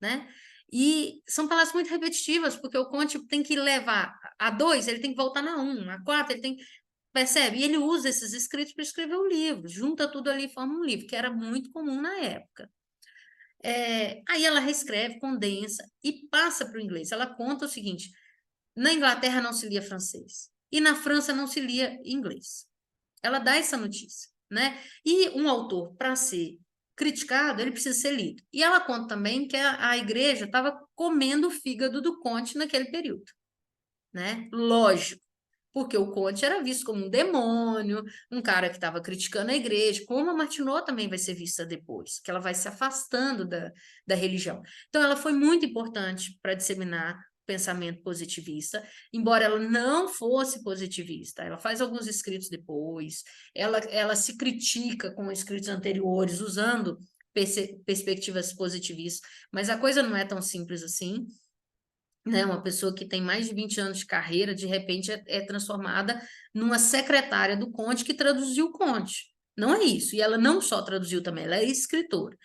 né? E são palestras muito repetitivas, porque o Comte tem que levar a 2, ele tem que voltar na 1, a 4, ele tem. Percebe? E ele usa esses escritos para escrever o livro, junta tudo ali e forma um livro, que era muito comum na época. Aí ela reescreve, condensa e passa para o inglês. Ela conta o seguinte: na Inglaterra não se lia francês e na França não se lia inglês. Ela dá essa notícia, né? E um autor, para ser criticado, ele precisa ser lido. E ela conta também que a igreja estava comendo o fígado do Comte naquele período, né? Lógico, porque o Comte era visto como um demônio, um cara que estava criticando a igreja, como a Martineau também vai ser vista depois, que ela vai se afastando da religião. Então, ela foi muito importante para disseminar o pensamento positivista, embora ela não fosse positivista. Ela faz alguns escritos depois, ela se critica com escritos anteriores, usando perspectivas positivistas, mas a coisa não é tão simples assim, né? Uma pessoa que tem mais de 20 anos de carreira, de repente é transformada numa secretária do Comte que traduziu o Comte. Não é isso. E ela não só traduziu também, ela é escritora.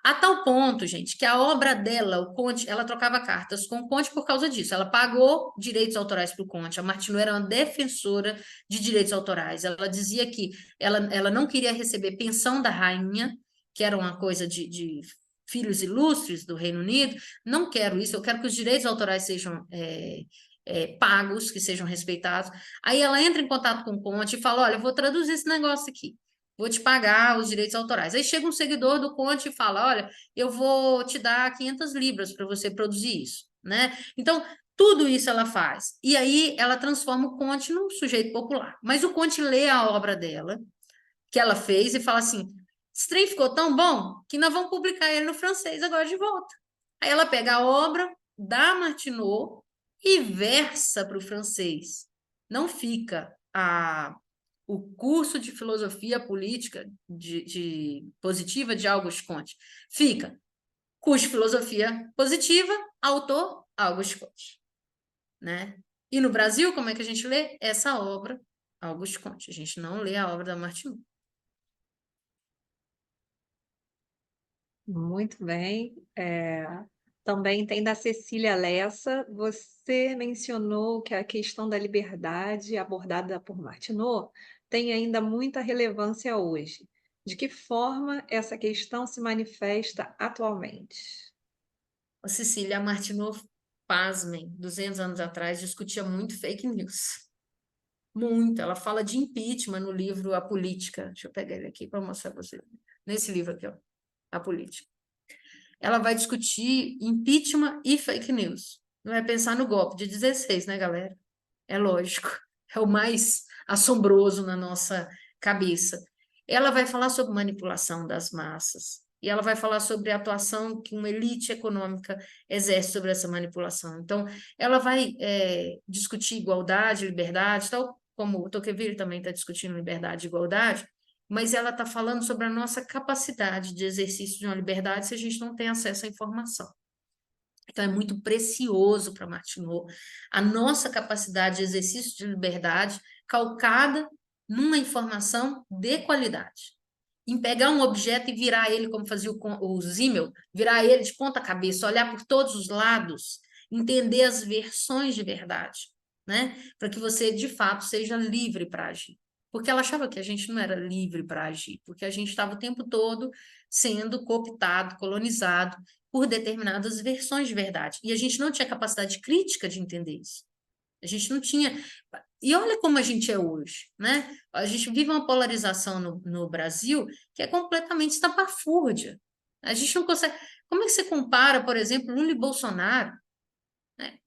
A tal ponto, gente, que a obra dela, o Comte, ela trocava cartas com o Comte por causa disso. Ela pagou direitos autorais para o Comte. A Martineau era uma defensora de direitos autorais. Ela dizia que ela não queria receber pensão da rainha, que era uma coisa de filhos ilustres do Reino Unido. Não quero isso, eu quero que os direitos autorais sejam pagos, que sejam respeitados. Aí ela entra em contato com o Comte e fala: olha, eu vou traduzir esse negócio aqui, vou te pagar os direitos autorais. Aí chega um seguidor do Comte e fala: olha, eu vou te dar 500 libras para você produzir isso, né? Então, tudo isso ela faz. E aí ela transforma o Comte num sujeito popular. Mas o Comte lê a obra dela, que ela fez, e fala assim: esse trem ficou tão bom que nós vamos publicar ele no francês agora de volta. Aí ela pega a obra da Martineau e versa para o francês. Não fica o curso de filosofia política positiva de Auguste Comte. Fica curso de filosofia positiva, autor Auguste Comte. Né? E no Brasil, como é que a gente lê? Essa obra, Auguste Comte. A gente não lê a obra da Martineau. Muito bem. Também tem da Cecília Lessa. Você mencionou que a questão da liberdade abordada por Martineau tem ainda muita relevância hoje. De que forma essa questão se manifesta atualmente? A Cecília Martineau, pasmem, 200 anos atrás, discutia muito fake news. Muito. Ela fala de impeachment no livro A Política. Deixa eu pegar ele aqui para mostrar para você. Nesse livro aqui, ó, A Política. Ela vai discutir impeachment e fake news. Vai pensar no golpe de 16, né, galera? É lógico. É o mais assombroso na nossa cabeça. Ela vai falar sobre manipulação das massas. E ela vai falar sobre a atuação que uma elite econômica exerce sobre essa manipulação. Então, ela vai discutir igualdade, liberdade, tal como o Tocqueville também está discutindo liberdade e igualdade, mas ela está falando sobre a nossa capacidade de exercício de uma liberdade se a gente não tem acesso à informação. Então, é muito precioso para Martineau a nossa capacidade de exercício de liberdade calcada numa informação de qualidade. Em pegar um objeto e virar ele, como fazia o Simmel, virar ele de ponta cabeça, olhar por todos os lados, entender as versões de verdade, né? Para que você, de fato, seja livre para agir. Porque ela achava que a gente não era livre para agir, porque a gente estava o tempo todo sendo cooptado, colonizado por determinadas versões de verdade. E a gente não tinha capacidade crítica de entender isso. A gente não tinha. E olha como a gente é hoje, né? A gente vive uma polarização no Brasil que é completamente estapafúrdia. A gente não consegue. Como é que você compara, por exemplo, Lula e Bolsonaro? Né?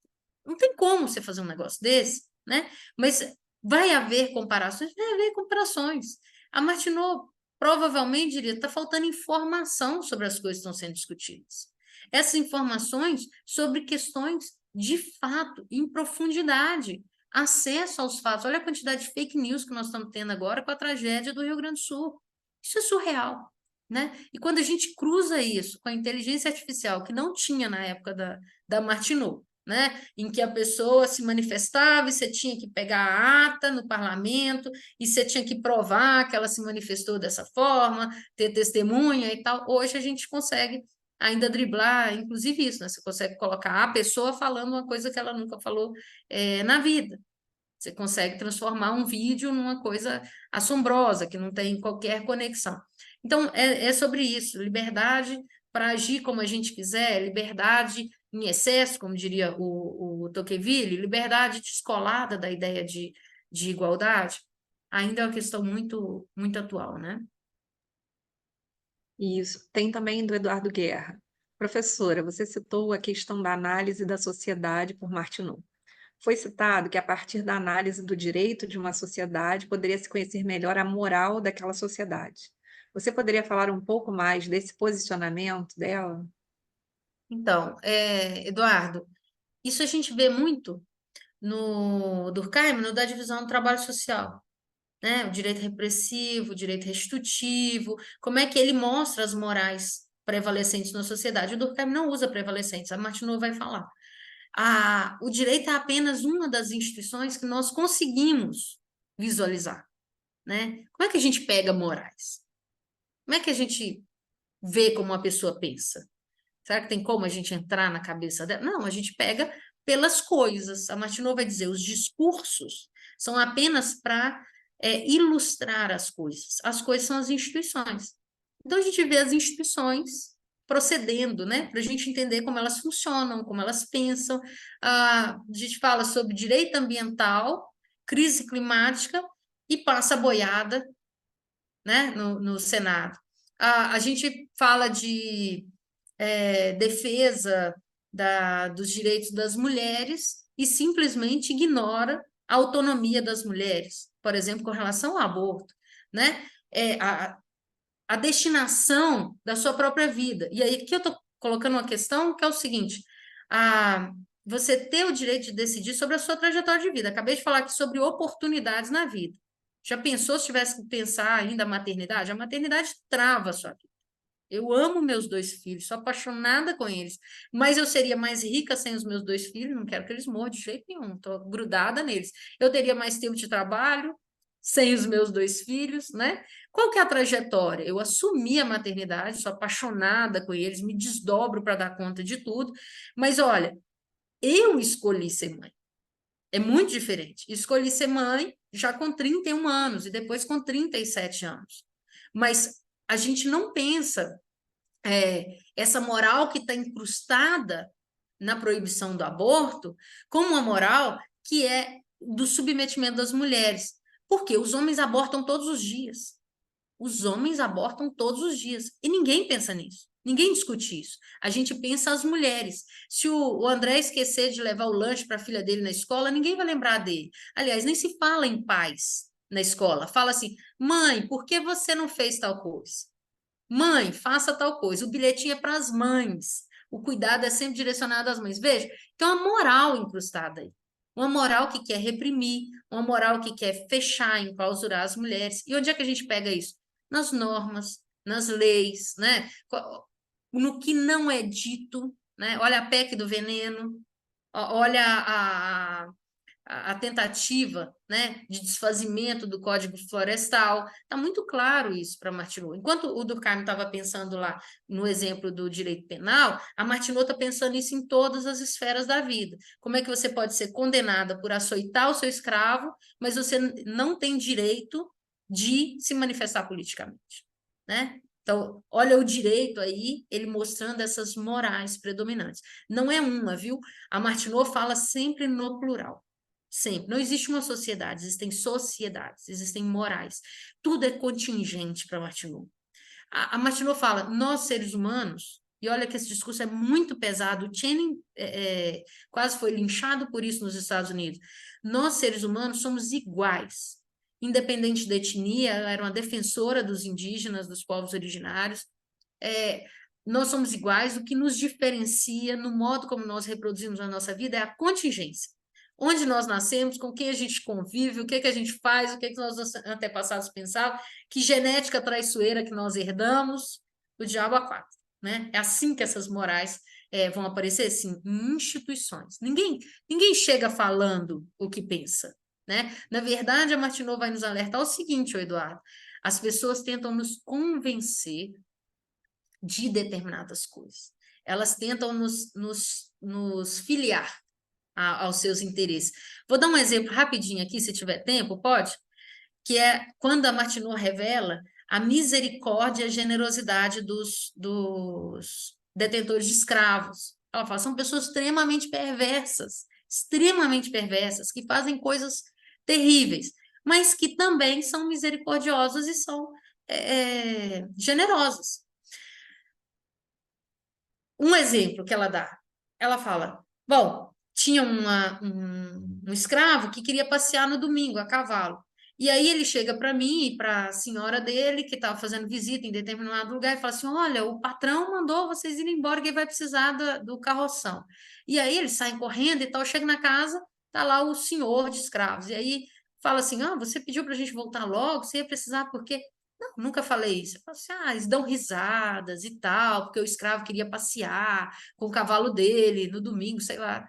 Não tem como você fazer um negócio desse, né? Mas vai haver comparações? Vai haver comparações. A Martineau provavelmente diria: está faltando informação sobre as coisas que estão sendo discutidas. Essas informações sobre questões de fato, em profundidade. acesso aos fatos. Olha a quantidade de fake news que nós estamos tendo agora com a tragédia do Rio Grande do Sul. Isso é surreal, né? E quando a gente cruza isso com a inteligência artificial, que não tinha na época da Martineau, né? Em que a pessoa se manifestava e você tinha que pegar a ata no parlamento e você tinha que provar que ela se manifestou dessa forma, ter testemunha e tal. Hoje a gente consegue ainda driblar, inclusive isso, né? Você consegue colocar a pessoa falando uma coisa que ela nunca falou na vida. Você consegue transformar um vídeo numa coisa assombrosa, que não tem qualquer conexão. Então, é sobre isso, liberdade para agir como a gente quiser, liberdade em excesso, como diria o Tocqueville, liberdade descolada da ideia de igualdade, ainda é uma questão muito, muito atual, né? Isso. Tem também do Eduardo Guerra. Professora, você citou a questão da análise da sociedade por Martineau. Foi citado que, a partir da análise do direito de uma sociedade, poderia se conhecer melhor a moral daquela sociedade. Você poderia falar um pouco mais desse posicionamento dela? Então, Eduardo, isso a gente vê muito no Durkheim, no da divisão do trabalho social, né? O direito repressivo, o direito restitutivo, como é que ele mostra as morais prevalecentes na sociedade. O Durkheim não usa prevalecentes, a Martineau vai falar. O direito é apenas uma das instituições que nós conseguimos visualizar, né? Como é que a gente pega morais? Como é que a gente vê como uma pessoa pensa? Será que tem como a gente entrar na cabeça dela? Não, a gente pega pelas coisas. A Martineau vai dizer, os discursos são apenas para ilustrar as coisas. As coisas são as instituições. Então, a gente vê as instituições procedendo, né? Para a gente entender como elas funcionam, como elas pensam. A gente fala sobre direito ambiental, crise climática e passa a boiada, né? No Senado. A gente fala de defesa dos direitos das mulheres e simplesmente ignora a autonomia das mulheres, por exemplo, com relação ao aborto, né? A destinação da sua própria vida. E aí aqui eu estou colocando uma questão que é o seguinte: você ter o direito de decidir sobre a sua trajetória de vida. Acabei de falar aqui sobre oportunidades na vida. Já pensou se tivesse que pensar ainda a maternidade? A maternidade trava a sua vida. Eu amo meus 2 filhos, sou apaixonada com eles, mas eu seria mais rica sem os meus 2 filhos, não quero que eles morram de jeito nenhum, estou grudada neles. Eu teria mais tempo de trabalho sem os meus 2 filhos, né? Qual que é a trajetória? Eu assumi a maternidade, sou apaixonada com eles, me desdobro para dar conta de tudo, mas olha, eu escolhi ser mãe. É muito diferente. Escolhi ser mãe já com 31 anos e depois com 37 anos. Mas a gente não pensa essa moral que está incrustada na proibição do aborto como uma moral que é do submetimento das mulheres. Porque os homens abortam todos os dias. Os homens abortam todos os dias. E ninguém pensa nisso. Ninguém discute isso. A gente pensa as mulheres. Se o André esquecer de levar o lanche para a filha dele na escola, ninguém vai lembrar dele. Aliás, nem se fala em paz na escola. Fala assim, mãe, por que você não fez tal coisa? Mãe, faça tal coisa. O bilhetinho é para as mães. O cuidado é sempre direcionado às mães. Veja, tem uma moral incrustada aí. Uma moral que quer reprimir, uma moral que quer fechar, enclausurar as mulheres. E onde é que a gente pega isso? Nas normas, nas leis, né? No que não é dito, né? Olha a PEC do veneno, olha a tentativa, né, de desfazimento do Código Florestal. Está muito claro isso para Martineau. Enquanto o Durkheim estava pensando lá no exemplo do direito penal, a Martineau está pensando isso em todas as esferas da vida. Como é que você pode ser condenada por açoitar o seu escravo, mas você não tem direito de se manifestar politicamente, né? Então, olha o direito aí, ele mostrando essas morais predominantes. Não é uma, viu? A Martineau fala sempre no plural. Sempre. Não existe uma sociedade, existem sociedades, existem morais. Tudo é contingente para Martineau. A Martineau fala, nós seres humanos, e olha que esse discurso é muito pesado, o Channing quase foi linchado por isso nos Estados Unidos. Nós seres humanos somos iguais, independente da etnia, ela era uma defensora dos indígenas, dos povos originários. Nós somos iguais, o que nos diferencia no modo como nós reproduzimos a nossa vida é a contingência. onde nós nascemos, com quem a gente convive, o que que a gente faz, o que que nossos antepassados pensavam, que genética traiçoeira que nós herdamos, o diabo a quatro, né? É assim que essas morais vão aparecer, sim, em instituições. Ninguém chega falando o que pensa, né? Na verdade, a Martineau vai nos alertar o seguinte, Eduardo, as pessoas tentam nos convencer de determinadas coisas. Elas tentam nos filiar aos seus interesses. Vou dar um exemplo rapidinho aqui, se tiver tempo, pode? Que é quando a Martineau revela a misericórdia e a generosidade dos detentores de escravos. Ela fala, são pessoas extremamente perversas, que fazem coisas terríveis, mas que também são misericordiosas e são generosas. Um exemplo que ela dá, ela fala, bom, tinha um escravo que queria passear no domingo a cavalo. E aí ele chega para mim e para a senhora dele, que estava fazendo visita em determinado lugar, e fala assim: olha, o patrão mandou vocês irem embora, que ele vai precisar do carroção. E aí eles saem correndo e tal, chega na casa, tá lá o senhor de escravos. E aí fala assim: ah, você pediu para a gente voltar logo, você ia precisar, porque não, nunca falei isso. Eu falo assim, eles dão risadas e tal, porque o escravo queria passear com o cavalo dele no domingo, sei lá,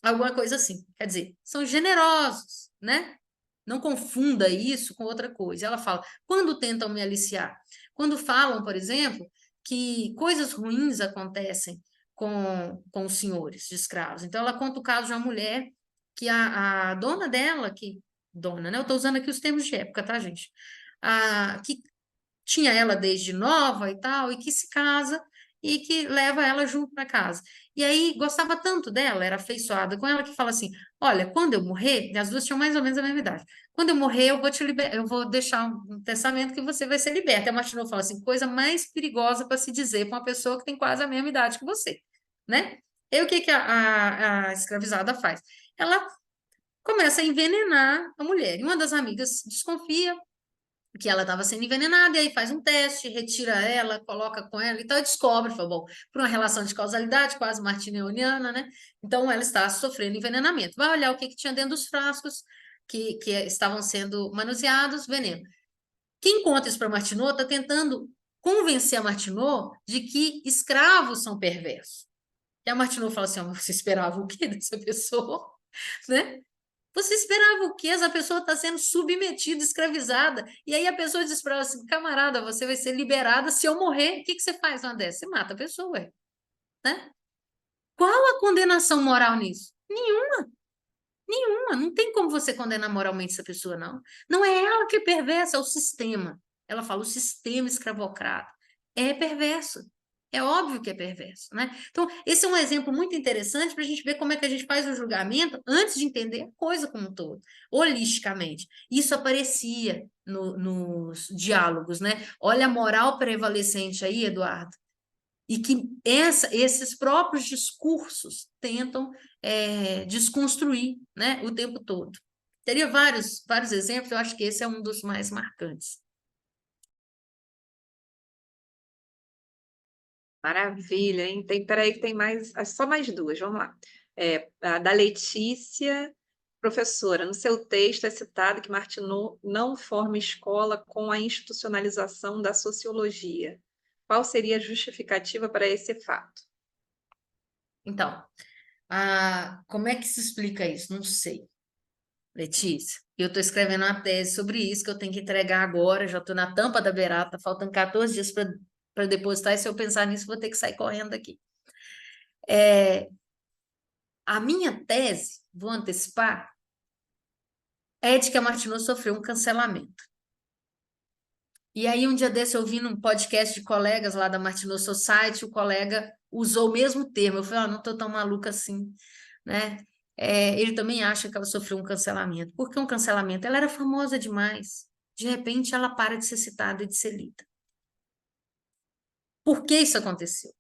alguma coisa assim. Quer dizer, são generosos, né? Não confunda isso com outra coisa. Ela fala, quando tentam me aliciar? Quando falam, por exemplo, que coisas ruins acontecem com os senhores de escravos. Então, ela conta o caso de uma mulher que a dona dela, dona, né? Eu estou usando aqui os termos de época, tá, gente? Que tinha ela desde nova e tal, e que se casa e que leva ela junto para casa. E aí gostava tanto dela, era afeiçoada com ela, que fala assim: olha, quando eu morrer, e as duas tinham mais ou menos a mesma idade, quando eu morrer, eu vou eu vou deixar um testamento que você vai ser liberta. E a Martineau fala assim: coisa mais perigosa para se dizer para uma pessoa que tem quase a mesma idade que você, né? E o que que a escravizada faz? Ela começa a envenenar a mulher. E uma das amigas desconfia que ela estava sendo envenenada, e aí faz um teste, retira ela, coloca com ela, então descobre, fala, bom, por uma relação de causalidade quase martinianiana, né? Então ela está sofrendo envenenamento. Vai olhar o que tinha dentro dos frascos que estavam sendo manuseados, veneno. Quem conta isso para Martineau está tentando convencer a Martineau de que escravos são perversos. E a Martineau fala assim: você esperava o quê dessa pessoa? Né? Você esperava o quê? Essa pessoa está sendo submetida, escravizada. E aí a pessoa diz para ela assim: camarada, você vai ser liberada se eu morrer. O que você faz uma dessa? Você mata a pessoa, né? Qual a condenação moral nisso? Nenhuma. Nenhuma. Não tem como você condenar moralmente essa pessoa, não. Não é ela que é perversa, é o sistema. Ela fala: o sistema escravocrata é perverso. É óbvio que é perverso, né? Então, esse é um exemplo muito interessante para a gente ver como é que a gente faz o julgamento antes de entender a coisa como um todo, holisticamente. Isso aparecia nos diálogos, né? Olha a moral prevalecente aí, Eduardo, e que esses próprios discursos tentam desconstruir, né, o tempo todo. Teria vários exemplos, eu acho que esse é um dos mais marcantes. Maravilha, hein? Peraí, que tem mais, só mais duas, vamos lá. A da Letícia, professora, no seu texto é citado que Martineau não forma escola com a institucionalização da sociologia. Qual seria a justificativa para esse fato? Então, como é que se explica isso? Não sei, Letícia. Eu estou escrevendo uma tese sobre isso que eu tenho que entregar agora, já estou na tampa da beirata, faltam 14 dias para depositar, e se eu pensar nisso, vou ter que sair correndo daqui. A minha tese, vou antecipar, é de que a Martineau sofreu um cancelamento. E aí, um dia desse, eu ouvi num podcast de colegas lá da Martineau Society, o colega usou o mesmo termo. Eu falei, não estou tão maluca assim, né? Ele também acha que ela sofreu um cancelamento. Por que um cancelamento? Ela era famosa demais. De repente, ela para de ser citada e de ser lida. Por que isso aconteceu?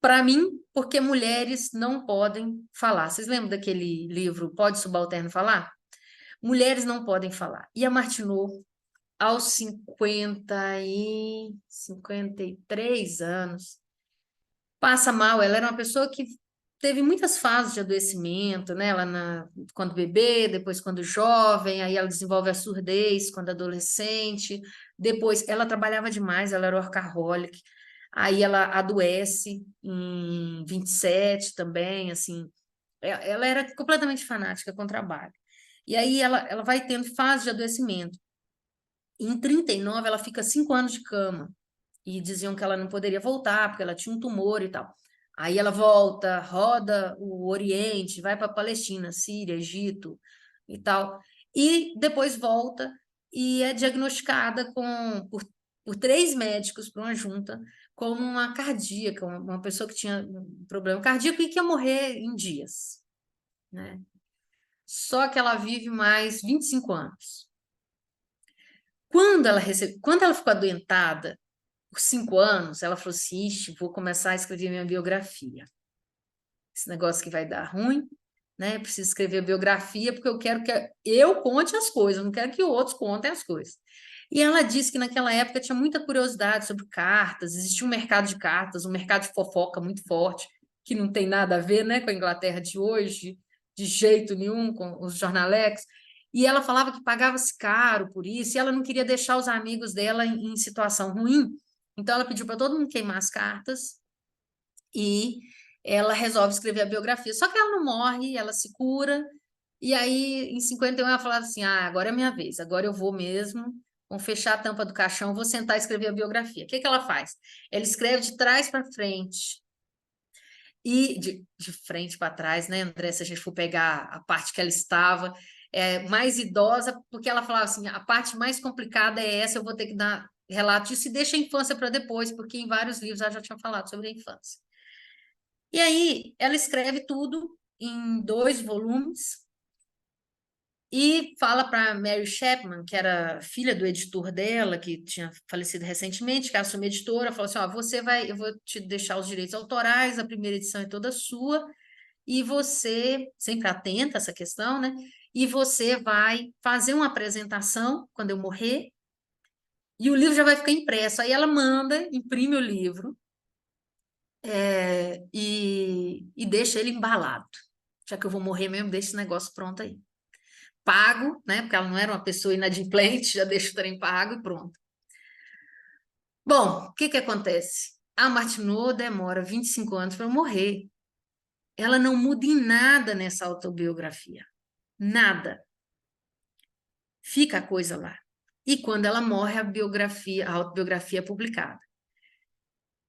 Para mim, porque mulheres não podem falar. Vocês lembram daquele livro Pode Subalterno Falar? Mulheres não podem falar. E a Martineau, aos 53 anos, passa mal. Ela era uma pessoa que teve muitas fases de adoecimento, né? Quando bebê, depois quando jovem, aí ela desenvolve a surdez quando adolescente, depois ela trabalhava demais, ela era workaholic, aí ela adoece em 27 também, assim, ela era completamente fanática com o trabalho. E aí ela vai tendo fase de adoecimento. Em 39, ela fica 5 anos de cama. E diziam que ela não poderia voltar, porque ela tinha um tumor e tal. Aí ela volta, roda o Oriente, vai para a Palestina, Síria, Egito e tal. E depois volta e é diagnosticada por 3 médicos, por uma junta, como uma cardíaca, uma pessoa que tinha um problema cardíaco e que ia morrer em dias, né? Só que ela vive mais 25 anos. Quando ela ficou adoentada, por 5 anos, ela falou assim, ixi, vou começar a escrever minha biografia. Esse negócio que vai dar ruim, né? Preciso escrever a biografia porque eu quero que eu conte as coisas, não quero que outros contem as coisas. E ela disse que naquela época tinha muita curiosidade sobre cartas, existia um mercado de cartas, um mercado de fofoca muito forte, que não tem nada a ver, né, com a Inglaterra de hoje, de jeito nenhum, com os jornalex. E ela falava que pagava-se caro por isso, e ela não queria deixar os amigos dela em situação ruim. Então, ela pediu para todo mundo queimar as cartas e ela resolve escrever a biografia. Só que ela não morre, ela se cura. E aí, em 51, ela fala assim: ah, agora é a minha vez, agora eu vou mesmo. Vou fechar a tampa do caixão, vou sentar e escrever a biografia. O que que ela faz? Ela escreve de trás para frente. E de frente para trás, né, André? Se a gente for pegar a parte que ela estava, mais idosa, porque ela falava assim: a parte mais complicada é essa, eu vou ter que dar relato disso e deixa a infância para depois, porque em vários livros ela já tinha falado sobre a infância. E aí ela escreve tudo em 2 volumes e fala para Mary Chapman, que era filha do editor dela, que tinha falecido recentemente, que assumiu a editora, falou assim: ó, eu vou te deixar os direitos autorais, a primeira edição é toda sua, e você, sempre atenta a essa questão, né? E você vai fazer uma apresentação quando eu morrer, e o livro já vai ficar impresso. Aí ela manda, imprime o livro, e deixa ele embalado. Já que eu vou morrer mesmo, deixa esse negócio pronto aí. Pago, né? Porque ela não era uma pessoa inadimplente, já deixa o trem pago e pronto. Bom, o que que acontece? A Martineau demora 25 anos para morrer. Ela não muda em nada nessa autobiografia. Nada. Fica a coisa lá. E quando ela morre, a autobiografia é publicada.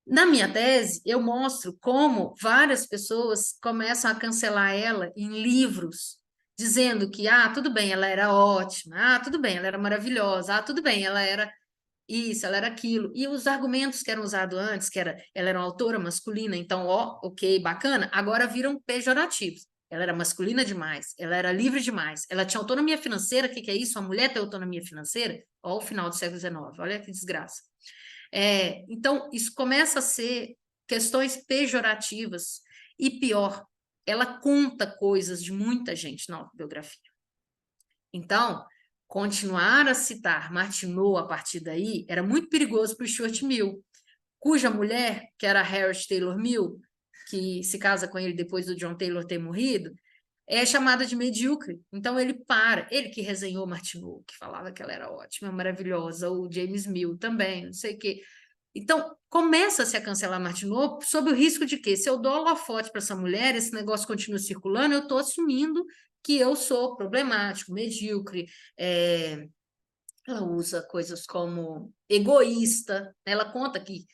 Na minha tese, eu mostro como várias pessoas começam a cancelar ela em livros, dizendo que, tudo bem, ela era ótima, tudo bem, ela era maravilhosa, tudo bem, ela era isso, ela era aquilo. E os argumentos que eram usados antes, que ela era uma autora masculina, então, ok, bacana, agora viram pejorativos. Ela era masculina demais, ela era livre demais, ela tinha autonomia financeira, o que é isso? Uma mulher ter autonomia financeira? Ó, o final do século XIX, olha que desgraça. Então, isso começa a ser questões pejorativas e pior, ela conta coisas de muita gente na autobiografia. Então, continuar a citar Martineau a partir daí era muito perigoso para o Stuart Mill, cuja mulher, que era Harriet Taylor Mill, que se casa com ele depois do John Taylor ter morrido, é chamada de medíocre. Então ele que resenhou Martineau, que falava que ela era ótima, maravilhosa, o James Mill também, não sei o quê. Então, começa-se a cancelar Martineau sob o risco de que, se eu dou holofote para essa mulher, esse negócio continua circulando, eu estou assumindo que eu sou problemático, medíocre. Ela usa coisas como egoísta, ela conta que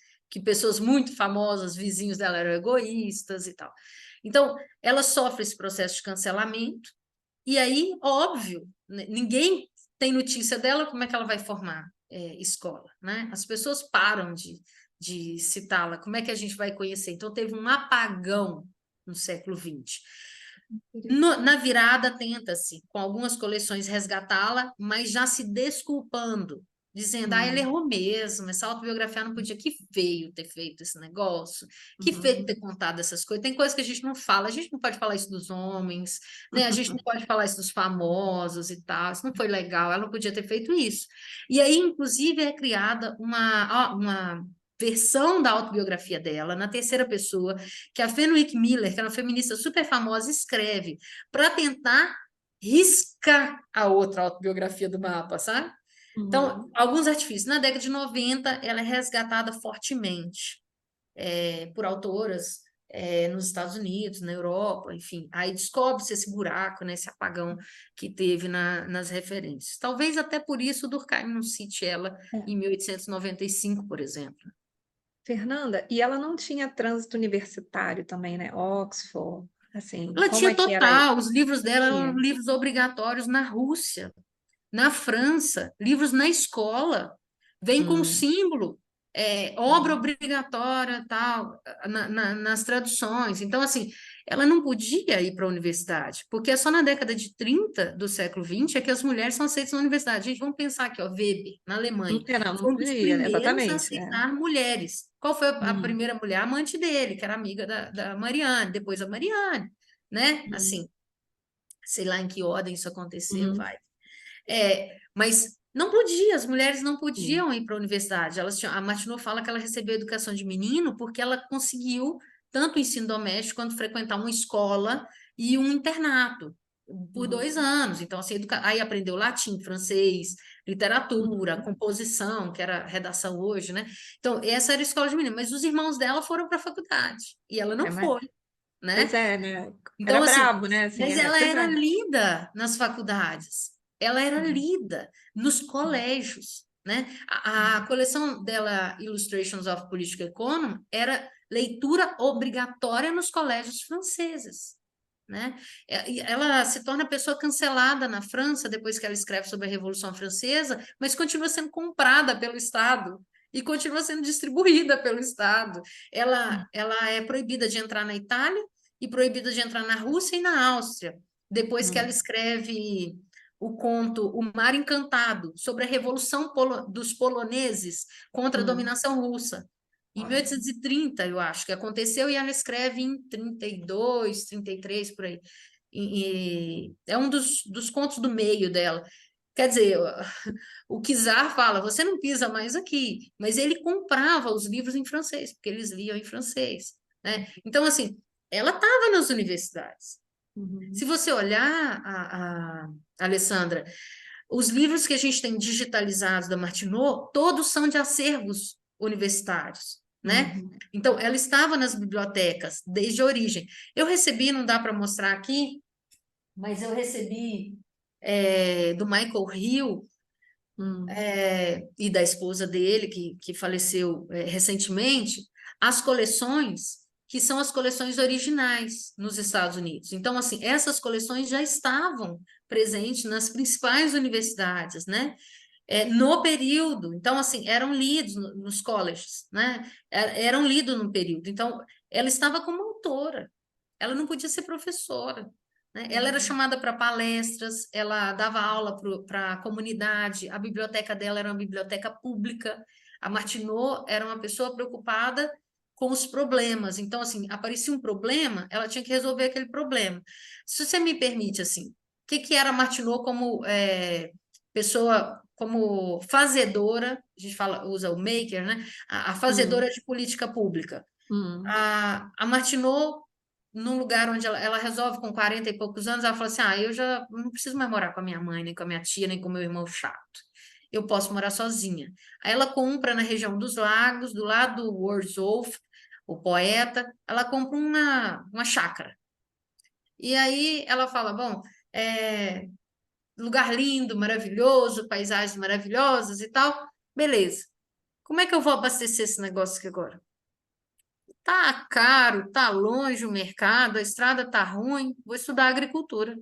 pessoas muito famosas, vizinhos dela, eram egoístas e tal. Então, ela sofre esse processo de cancelamento, e aí, óbvio, ninguém tem notícia dela, como é que ela vai formar escola, né? As pessoas param de citá-la, como é que a gente vai conhecer? Então, teve um apagão no século XX. Na virada, tenta-se, com algumas coleções, resgatá-la, mas já se desculpando, dizendo, ele errou mesmo, essa autobiografia não podia, que feio ter feito esse negócio, que feio ter contado essas coisas, tem coisas que a gente não fala, a gente não pode falar isso dos homens, né? A gente não pode falar isso dos famosos e tal, isso não foi legal, ela não podia ter feito isso. E aí, inclusive, é criada uma versão da autobiografia dela, na terceira pessoa, que a Fenwick Miller, que é uma feminista super famosa, escreve para tentar riscar a outra autobiografia do mapa, sabe? Então, alguns artifícios. Na década de 90, ela é resgatada fortemente por autoras nos Estados Unidos, na Europa, enfim. Aí descobre-se esse buraco, né, esse apagão que teve nas referências. Talvez até por isso Durkheim não cite ela em 1895, por exemplo. Fernanda, e ela não tinha trânsito universitário também, né? Oxford, assim, Ela como tinha é que era aí? total, os livros dela eram Tinha. livros obrigatórios na Rússia, na França, livros na escola, vem com Hum, símbolo, obra obrigatória, tal, nas traduções. Então, assim, ela não podia ir para a universidade, porque é só na década de 30 do século XX é que as mulheres são aceitas na universidade. Gente, vamos pensar aqui, ó, Weber, na Alemanha, não foi um dos podia, primeiros a exatamente. aceitar mulheres. Qual foi a Hum, primeira mulher? A amante dele, que era amiga da Marianne, depois a Marianne, né? hum, Assim, sei lá em que ordem isso aconteceu, uhum, vai. Mas não podia, as mulheres não sim. podiam ir para a universidade. A Martineau fala que ela recebeu educação de menino porque ela conseguiu tanto o ensino doméstico quanto frequentar uma escola e um internato por 2 anos. Então, assim, aí aprendeu latim, francês, literatura, Uhum. composição, que era redação hoje, né? Então, essa era a escola de menino, mas os irmãos dela foram para a faculdade e ela não Mas, foi, pois né? é, né? Então, Era assim, brabo, né? Assim, mas ela pois era é. lida nas faculdades, ela era Uhum, lida nos colégios, né? A coleção dela, Illustrations of Political Economy, era leitura obrigatória nos colégios franceses, né? E ela se torna pessoa cancelada na França depois que ela escreve sobre a Revolução Francesa, mas continua sendo comprada pelo Estado e continua sendo distribuída pelo Estado. Ela é proibida de entrar na Itália e proibida de entrar na Rússia e na Áustria, depois que ela uhum, escreve o conto O Mar Encantado, sobre a Revolução dos Poloneses contra a uhum. dominação russa. Em Olha. 1830, eu acho que aconteceu, e ela escreve em 32, 33, por aí. E é um dos contos do meio dela. Quer dizer, o Kizar fala, você não pisa mais aqui, mas ele comprava os livros em francês, porque eles liam em francês, né? Então, assim, ela estava nas universidades. Se Uhum, você olhar, Alessandra, os livros que a gente tem digitalizados da Martineau, todos são de acervos universitários, né? uhum, Então, ela estava nas bibliotecas desde a origem. Eu recebi, não dá para mostrar aqui, mas eu recebi do Michael Hill uhum, e da esposa dele, que faleceu recentemente, as coleções que são as coleções originais nos Estados Unidos. Então, assim, essas coleções já estavam presentes nas principais universidades, né? No período. Então, assim, eram lidos nos colleges, né? Eram lidos no período. Então, ela estava como autora, ela não podia ser professora, né? Ela era uhum. chamada para palestras, ela dava aula para a comunidade, a biblioteca dela era uma biblioteca pública, a Martineau era uma pessoa preocupada com os problemas. Então, assim, aparecia um problema, ela tinha que resolver aquele problema. Se você me permite, assim, o que era a Martineau como pessoa, como fazedora, a gente fala, usa o maker, né? A Uhum, fazedora de política pública. uhum, A Martineau, num lugar onde ela resolve com 40 e poucos anos, ela fala assim: eu já não preciso mais morar com a minha mãe, nem com a minha tia, nem com o meu irmão chato. Eu posso morar sozinha. Aí ela compra na região dos lagos, do lado do Wordsworth, o poeta, ela compra uma chácara. E aí ela fala: bom, é, lugar lindo, maravilhoso, paisagens maravilhosas e tal. Beleza. Como é que eu vou abastecer esse negócio aqui agora? Tá caro, tá longe o mercado, a estrada tá ruim, vou estudar agricultura.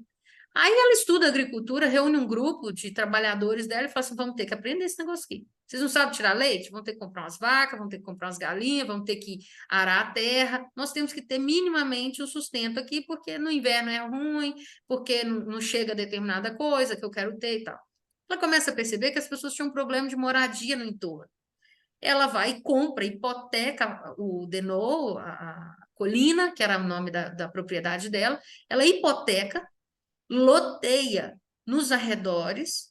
Aí ela estuda agricultura, reúne um grupo de trabalhadores dela e fala assim: vamos ter que aprender esse negócio aqui. Vocês não sabem tirar leite? Vão ter que comprar umas vacas, vão ter que comprar umas galinhas, vão ter que arar a terra. Nós temos que ter minimamente o sustento aqui, porque no inverno é ruim, porque não chega determinada coisa que eu quero ter e tal. Ela começa a perceber que as pessoas tinham um problema de moradia no entorno. Ela vai e compra, hipoteca o Denou, a colina, que era o nome da propriedade dela, ela hipoteca, loteia nos arredores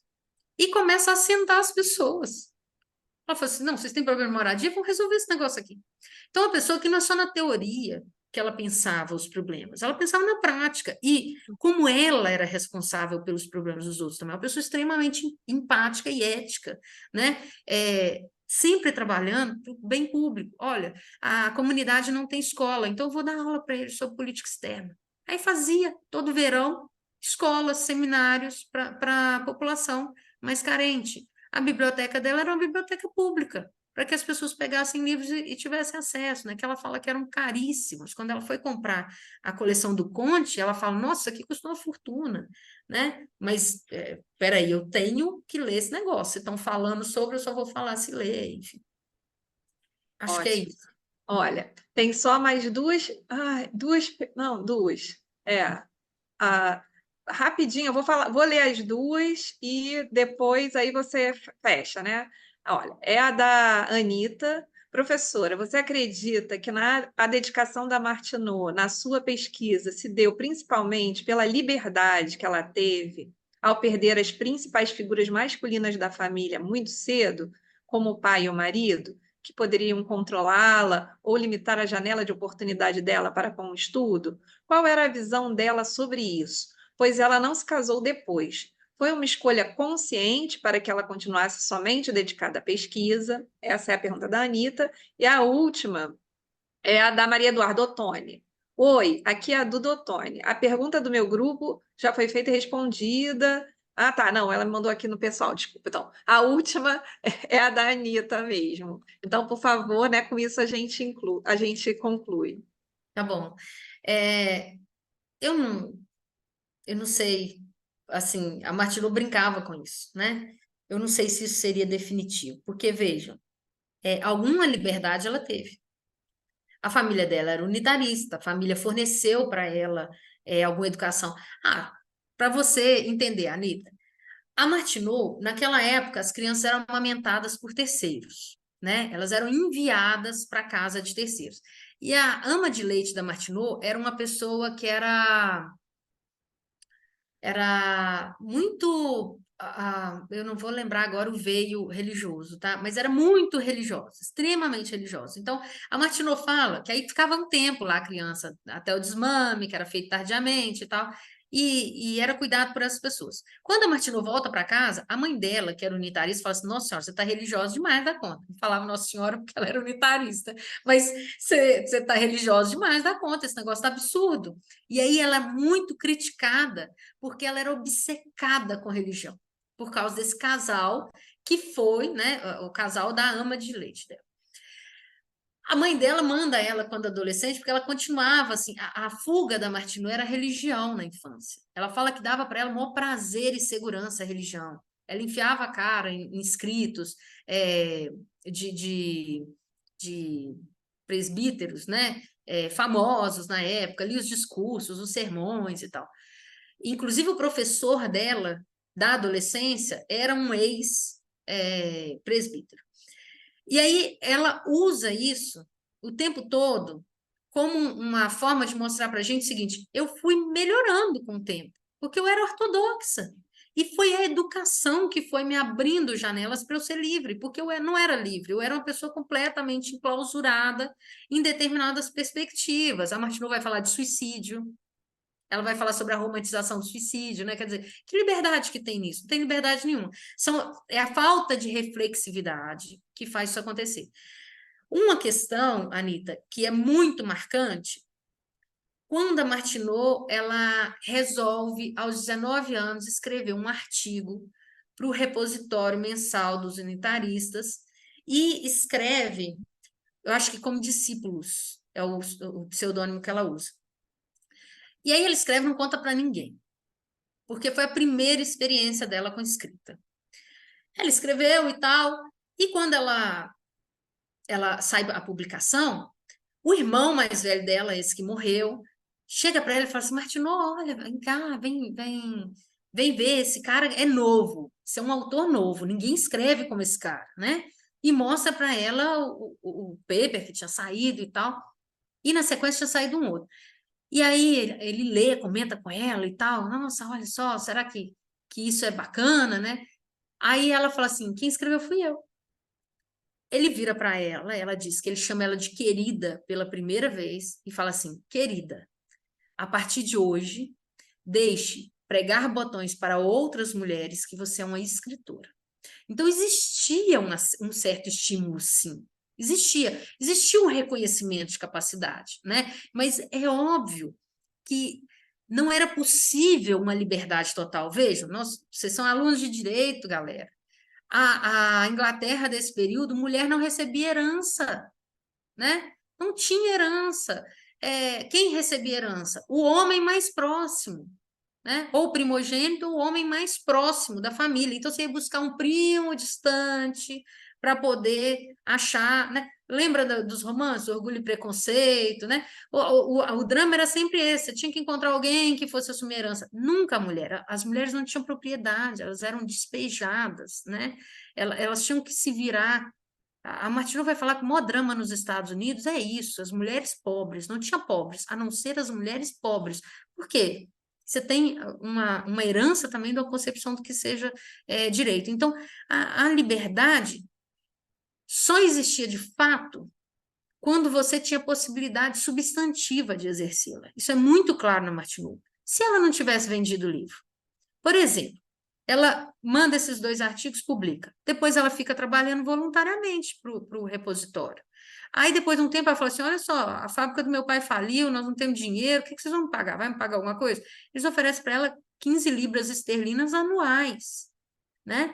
e começa a assentar as pessoas. Ela falou assim, não, vocês têm problema de moradia? Vamos resolver esse negócio aqui. Então, uma pessoa que não é só na teoria que ela pensava os problemas, ela pensava na prática. E como ela era responsável pelos problemas dos outros também, uma pessoa extremamente empática e ética, né? Sempre trabalhando para o bem público. Olha, a comunidade não tem escola, então eu vou dar aula para eles sobre política externa. Aí fazia, todo verão, escolas, seminários para a população mais carente. A biblioteca dela era uma biblioteca pública, para que as pessoas pegassem livros e tivessem acesso, né? Que ela fala que eram caríssimos. Quando ela foi comprar a coleção do Conte, ela fala, nossa, isso aqui custou uma fortuna, né? Mas, peraí, eu tenho que ler esse negócio. Se estão falando sobre, eu só vou falar se ler, enfim. Acho que é Ótimo. isso. Olha, tem só mais duas. Não, duas. Ah, rapidinho, eu vou ler as duas e depois aí você fecha, né? Olha, é a da Anitta. Professora, você acredita que a dedicação da Martineau na sua pesquisa se deu principalmente pela liberdade que ela teve ao perder as principais figuras masculinas da família muito cedo, como o pai e o marido, que poderiam controlá-la ou limitar a janela de oportunidade dela para com o estudo? Qual era a visão dela sobre isso? Pois ela não se casou depois. Foi uma escolha consciente para que ela continuasse somente dedicada à pesquisa? Essa é a pergunta da Anitta. E a última é a da Maria Eduarda Ottoni. Oi, aqui é a Duda Ottoni. A pergunta do meu grupo já foi feita e respondida. Ah, tá, não, ela me mandou aqui no pessoal, desculpa. Então, a última é a da Anitta mesmo. Então, por favor, né, com isso a gente conclui. Tá bom. É, eu não, eu não sei, assim, a Martineau brincava com isso, né? Eu não sei se isso seria definitivo, porque, vejam, alguma liberdade ela teve. A família dela era unitarista, a família forneceu para ela alguma educação. Ah, para você entender, Anitta, a Martineau, naquela época, as crianças eram amamentadas por terceiros, né? Elas eram enviadas para casa de terceiros. E a ama de leite da Martineau era uma pessoa que era muito, eu não vou lembrar agora o veio religioso, tá? Mas era muito religiosa, extremamente religiosa. Então, a Martineau fala que aí ficava um tempo lá a criança, até o desmame, que era feito tardiamente e tal, e era cuidado por essas pessoas. Quando a Martineau volta para casa, a mãe dela, que era unitarista, fala assim, nossa senhora, você está religiosa demais da conta. Não falava nossa senhora porque ela era unitarista, mas você está religiosa demais da conta, esse negócio está absurdo. E aí ela é muito criticada porque ela era obcecada com religião, por causa desse casal que foi, né, o casal da ama de leite dela. A mãe dela manda ela quando adolescente, porque ela continuava assim, a fuga da Martineau era a religião na infância. Ela fala que dava para ela o maior prazer e segurança a religião. Ela enfiava a cara em escritos de, de, de presbíteros, né, famosos na época, ali os discursos, os sermões e tal. Inclusive, o professor dela, da adolescência, era um ex-presbítero. E aí ela usa isso o tempo todo como uma forma de mostrar para a gente o seguinte: eu fui melhorando com o tempo, porque eu era ortodoxa. E foi a educação que foi me abrindo janelas para eu ser livre, porque eu não era livre, eu era uma pessoa completamente enclausurada em determinadas perspectivas. A Martineau vai falar de suicídio, ela vai falar sobre a romantização do suicídio, né? Quer dizer, que liberdade que tem nisso? Não tem liberdade nenhuma. É a falta de reflexividade que faz isso acontecer. Uma questão, Anitta, que é muito marcante, quando a Martineau ela resolve, aos 19 anos, escrever um artigo para o repositório mensal dos unitaristas e escreve, eu acho que como discípulos, é o pseudônimo que ela usa. E aí ele escreve, não conta para ninguém, porque foi a primeira experiência dela com escrita. Ela escreveu e tal, e quando ela sai a publicação, o irmão mais velho dela, esse que morreu, chega para ela e fala assim: Martineau, olha, vem cá, vem ver, esse cara é novo, esse é um autor novo, ninguém escreve como esse cara, né? E mostra para ela o paper que tinha saído e tal, e na sequência tinha saído um outro. E aí ele lê, comenta com ela e tal. Nossa, olha só, será que isso é bacana, né? Aí ela fala assim: quem escreveu fui eu. ele vira para ela diz que ele chama ela de querida pela primeira vez e fala assim: querida, a partir de hoje, deixe pregar botões para outras mulheres que você é uma escritora. Então, existia um certo estímulo, sim. Existia um reconhecimento de capacidade, né? Mas é óbvio que não era possível uma liberdade total. Vejam, vocês são alunos de direito, galera. A Inglaterra desse período, mulher não recebia herança, né? Não tinha herança. Quem recebia herança? O homem mais próximo, né? Ou primogênito, o homem mais próximo da família. Então, você ia buscar um primo distante para poder achar, né? Lembra dos romances, Orgulho e Preconceito, né? O drama era sempre esse, você tinha que encontrar alguém que fosse assumir a herança. Nunca a mulher, as mulheres não tinham propriedade, elas eram despejadas, né? Elas tinham que se virar. A Martina vai falar que o maior drama nos Estados Unidos é isso, as mulheres pobres, não tinha pobres, a não ser as mulheres pobres. Por quê? Você tem uma herança também da concepção do que seja direito. Então, a liberdade só existia de fato quando você tinha possibilidade substantiva de exercê-la. Isso é muito claro na Martineau. Se ela não tivesse vendido o livro, por exemplo, ela manda esses 2 artigos, publica. Depois ela fica trabalhando voluntariamente para o repositório. Aí, depois de um tempo, ela fala assim: olha só, a fábrica do meu pai faliu, nós não temos dinheiro, o que vocês vão me pagar? Vai me pagar alguma coisa? Eles oferecem para ela 15 libras esterlinas anuais, né?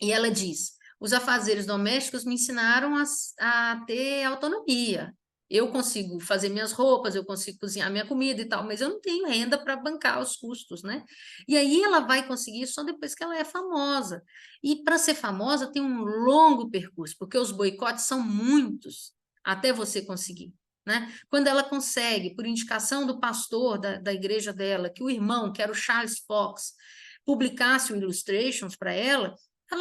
E ela diz: os afazeres domésticos me ensinaram a ter autonomia. Eu consigo fazer minhas roupas, eu consigo cozinhar minha comida e tal, mas eu não tenho renda para bancar os custos, né? E aí ela vai conseguir só depois que ela é famosa. E para ser famosa tem um longo percurso, porque os boicotes são muitos até você conseguir. Né? Quando ela consegue, por indicação do pastor da igreja dela, que o irmão, que era o Charles Fox, publicasse o Illustrations para ela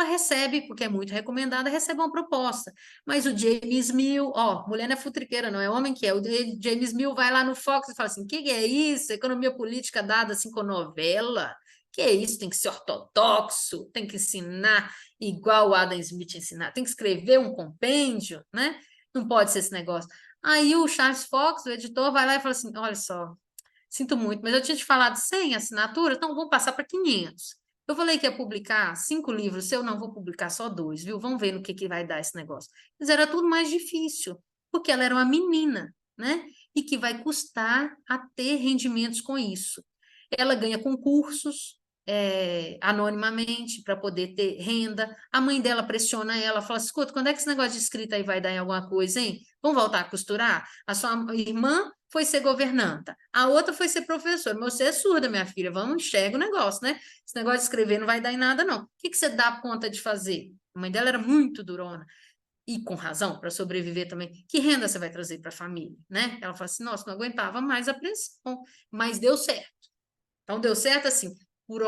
recebe, porque é muito recomendada, recebe uma proposta. Mas o James Mill, mulher não é futriqueira, não é homem que é. O James Mill vai lá no Fox e fala assim: que é isso? Economia política dada assim com novela? Que é isso? Tem que ser ortodoxo, tem que ensinar igual o Adam Smith ensinar, tem que escrever um compêndio, né? Não pode ser esse negócio. Aí o Charles Fox, o editor, vai lá e fala assim: olha só, sinto muito, mas eu tinha te falado 100 assinaturas, então vou passar para 500. Eu falei que ia publicar 5 livros, se eu não vou publicar só 2, viu? Vamos ver no que vai dar esse negócio. Mas era tudo mais difícil, porque ela era uma menina, né? E que vai custar a ter rendimentos com isso. Ela ganha concursos anonimamente para poder ter renda. A mãe dela pressiona ela, fala: escuta, quando é que esse negócio de escrita aí vai dar em alguma coisa, hein? Vamos voltar a costurar? A sua irmã foi ser governanta, a outra foi ser professora. Mas você é surda, minha filha, vamos, enxerga o negócio, né? Esse negócio de escrever não vai dar em nada, não. O que você dá conta de fazer? A mãe dela era muito durona. E com razão, para sobreviver também. Que renda você vai trazer para a família, né? Ela fala assim: nossa, não aguentava mais a pressão, mas deu certo. Então, deu certo, assim, por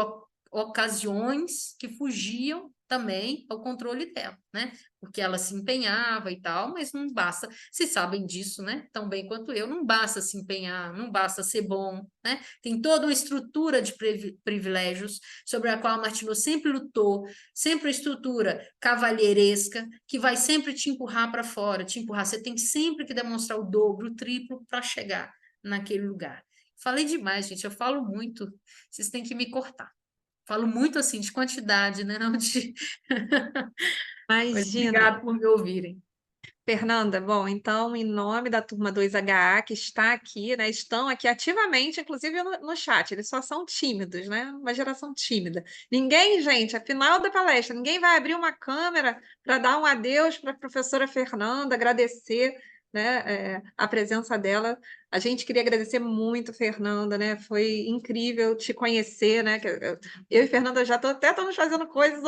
ocasiões que fugiam também ao controle dela, né? Porque ela se empenhava e tal, mas não basta, vocês sabem disso, né? Tão bem quanto eu, não basta se empenhar, não basta ser bom, né? Tem toda uma estrutura de privilégios sobre a qual a Martineau sempre lutou, sempre a estrutura cavalheiresca, que vai sempre te empurrar para fora, te empurrar. Você tem sempre que demonstrar o dobro, o triplo para chegar naquele lugar. Falei demais, gente. Eu falo muito. Vocês têm que me cortar. Falo muito assim de quantidade, né? Não de. Mas Imagina. obrigado por me ouvirem. Fernanda, bom, então, em nome da turma 2HA, que está aqui, né, estão aqui ativamente, inclusive no chat, eles só são tímidos, né? Uma geração tímida. Ninguém, gente, é final da palestra, ninguém vai abrir uma câmera para dar um adeus para a professora Fernanda, agradecer, né, a presença dela. A gente queria agradecer muito, Fernanda, né? Foi incrível te conhecer, né? Eu e Fernanda já até estamos fazendo coisas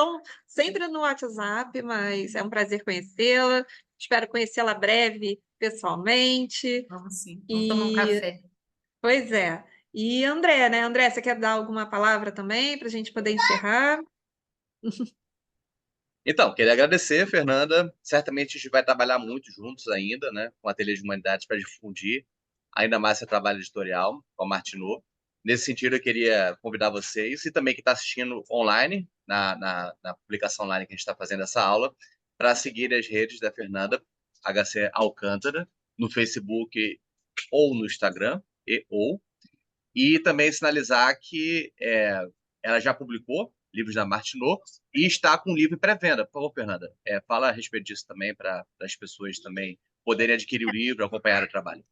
sempre no WhatsApp, mas é um prazer conhecê-la. Espero conhecê-la breve, pessoalmente. Vamos sim. Vamos tomar um E, café. pois é. E André, né? André, você quer dar alguma palavra também para a gente poder encerrar? Então, queria agradecer, Fernanda. Certamente a gente vai trabalhar muito juntos ainda, né, com o Ateliê de Humanidades para difundir ainda mais seu trabalho editorial com a Martineau. Nesse sentido, eu queria convidar vocês e também quem está assistindo online, na publicação online que a gente está fazendo essa aula, para seguir as redes da Fernanda, HC Alcântara, no Facebook ou no Instagram, e também sinalizar que ela já publicou livros da Martinot e está com um livro em pré-venda. Por favor, Fernanda, fala a respeito disso também, para as pessoas também poderem adquirir o livro, acompanhar o trabalho.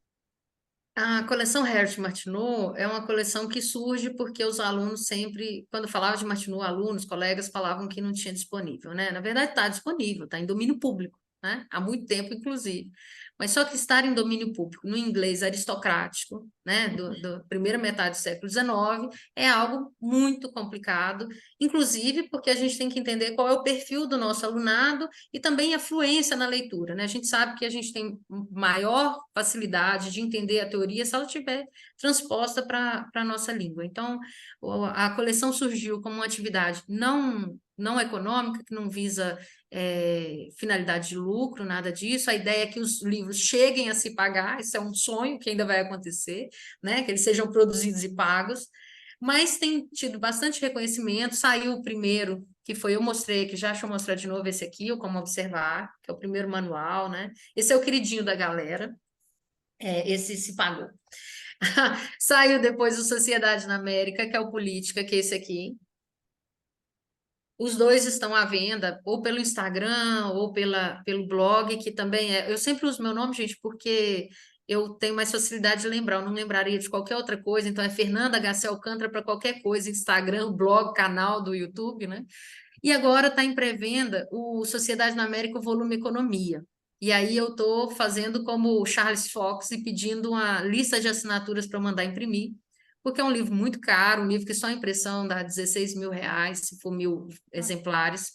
A coleção Herbst Martineau é uma coleção que surge porque os alunos sempre, quando falavam de Martineau, alunos, colegas falavam que não tinha disponível, né? Na verdade, está disponível, está em domínio público, né? Há muito tempo, inclusive. Mas só que estar em domínio público, no inglês aristocrático, né? Da primeira metade do século XIX, é algo muito complicado, inclusive porque a gente tem que entender qual é o perfil do nosso alunado e também a fluência na leitura, né? A gente sabe que a gente tem maior facilidade de entender a teoria se ela estiver transposta para a nossa língua. Então, a coleção surgiu como uma atividade não econômica, que não visa finalidade de lucro, nada disso. A ideia é que os livros cheguem a se pagar, isso é um sonho que ainda vai acontecer, né? Que eles sejam produzidos e pagos, mas tem tido bastante reconhecimento. Saiu o primeiro, que foi eu mostrei, que já deixa eu mostrar de novo esse aqui, o Como Observar, que é o primeiro manual, né? Esse é o queridinho da galera, esse se pagou. Saiu depois o Sociedade na América, que é o Política, que é esse aqui. Os dois estão à venda, ou pelo Instagram, ou pelo blog, que também é... Eu sempre uso meu nome, gente, porque eu tenho mais facilidade de lembrar, eu não lembraria de qualquer outra coisa, então é Fernanda HC Alcântara para qualquer coisa, Instagram, blog, canal do YouTube, né? E agora está em pré-venda o Sociedade na América, o volume Economia. E aí eu estou fazendo como o Charles Fox e pedindo uma lista de assinaturas para mandar imprimir, porque é um livro muito caro, um livro que só a impressão dá 16 mil reais, se for 1.000 exemplares,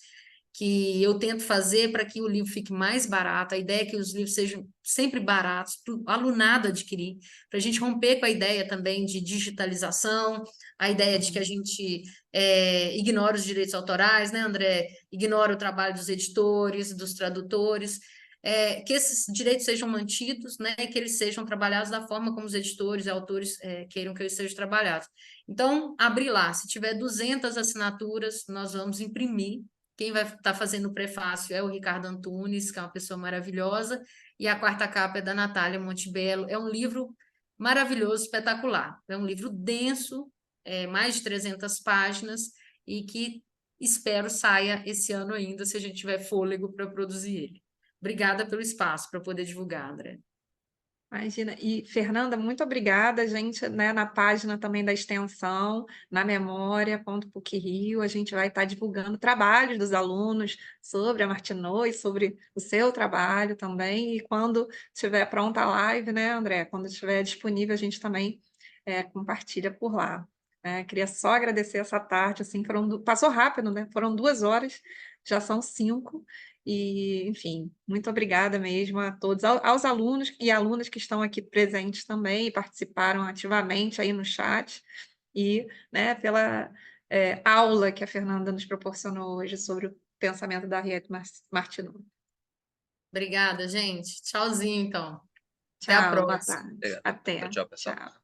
que eu tento fazer para que o livro fique mais barato. A ideia é que os livros sejam sempre baratos para o alunado adquirir, para a gente romper com a ideia também de digitalização, a ideia de que a gente ignora os direitos autorais, né, André? Ignora o trabalho dos editores, dos tradutores, que esses direitos sejam mantidos, né, que eles sejam trabalhados da forma como os editores e autores queiram que eles sejam trabalhados. Então, abrir lá, se tiver 200 assinaturas, nós vamos imprimir. Quem vai estar fazendo o prefácio é o Ricardo Antunes, que é uma pessoa maravilhosa, e a quarta capa é da Natália Montebello. É um livro maravilhoso, espetacular. É um livro denso, mais de 300 páginas, e que espero saia esse ano ainda, se a gente tiver fôlego para produzir ele. Obrigada pelo espaço para poder divulgar, André. Imagina. E, Fernanda, muito obrigada, gente, né, na página também da extensão, na memória.puc-rio, a gente vai estar divulgando trabalhos dos alunos sobre a Martineau e sobre o seu trabalho também, e quando estiver pronta a live, né, André, quando estiver disponível, a gente também compartilha por lá. Queria só agradecer essa tarde, assim, passou rápido, né, foram 2 horas, já são 5, e, enfim, muito obrigada mesmo a todos, aos alunos e alunas que estão aqui presentes também e participaram ativamente aí no chat, e, né, pela aula que a Fernanda nos proporcionou hoje sobre o pensamento da Henriette Martineau. Obrigada, gente. Tchauzinho, então. Até a Tchau, boa próxima. tarde. Obrigado. Até. Tchau, pessoal. Tchau.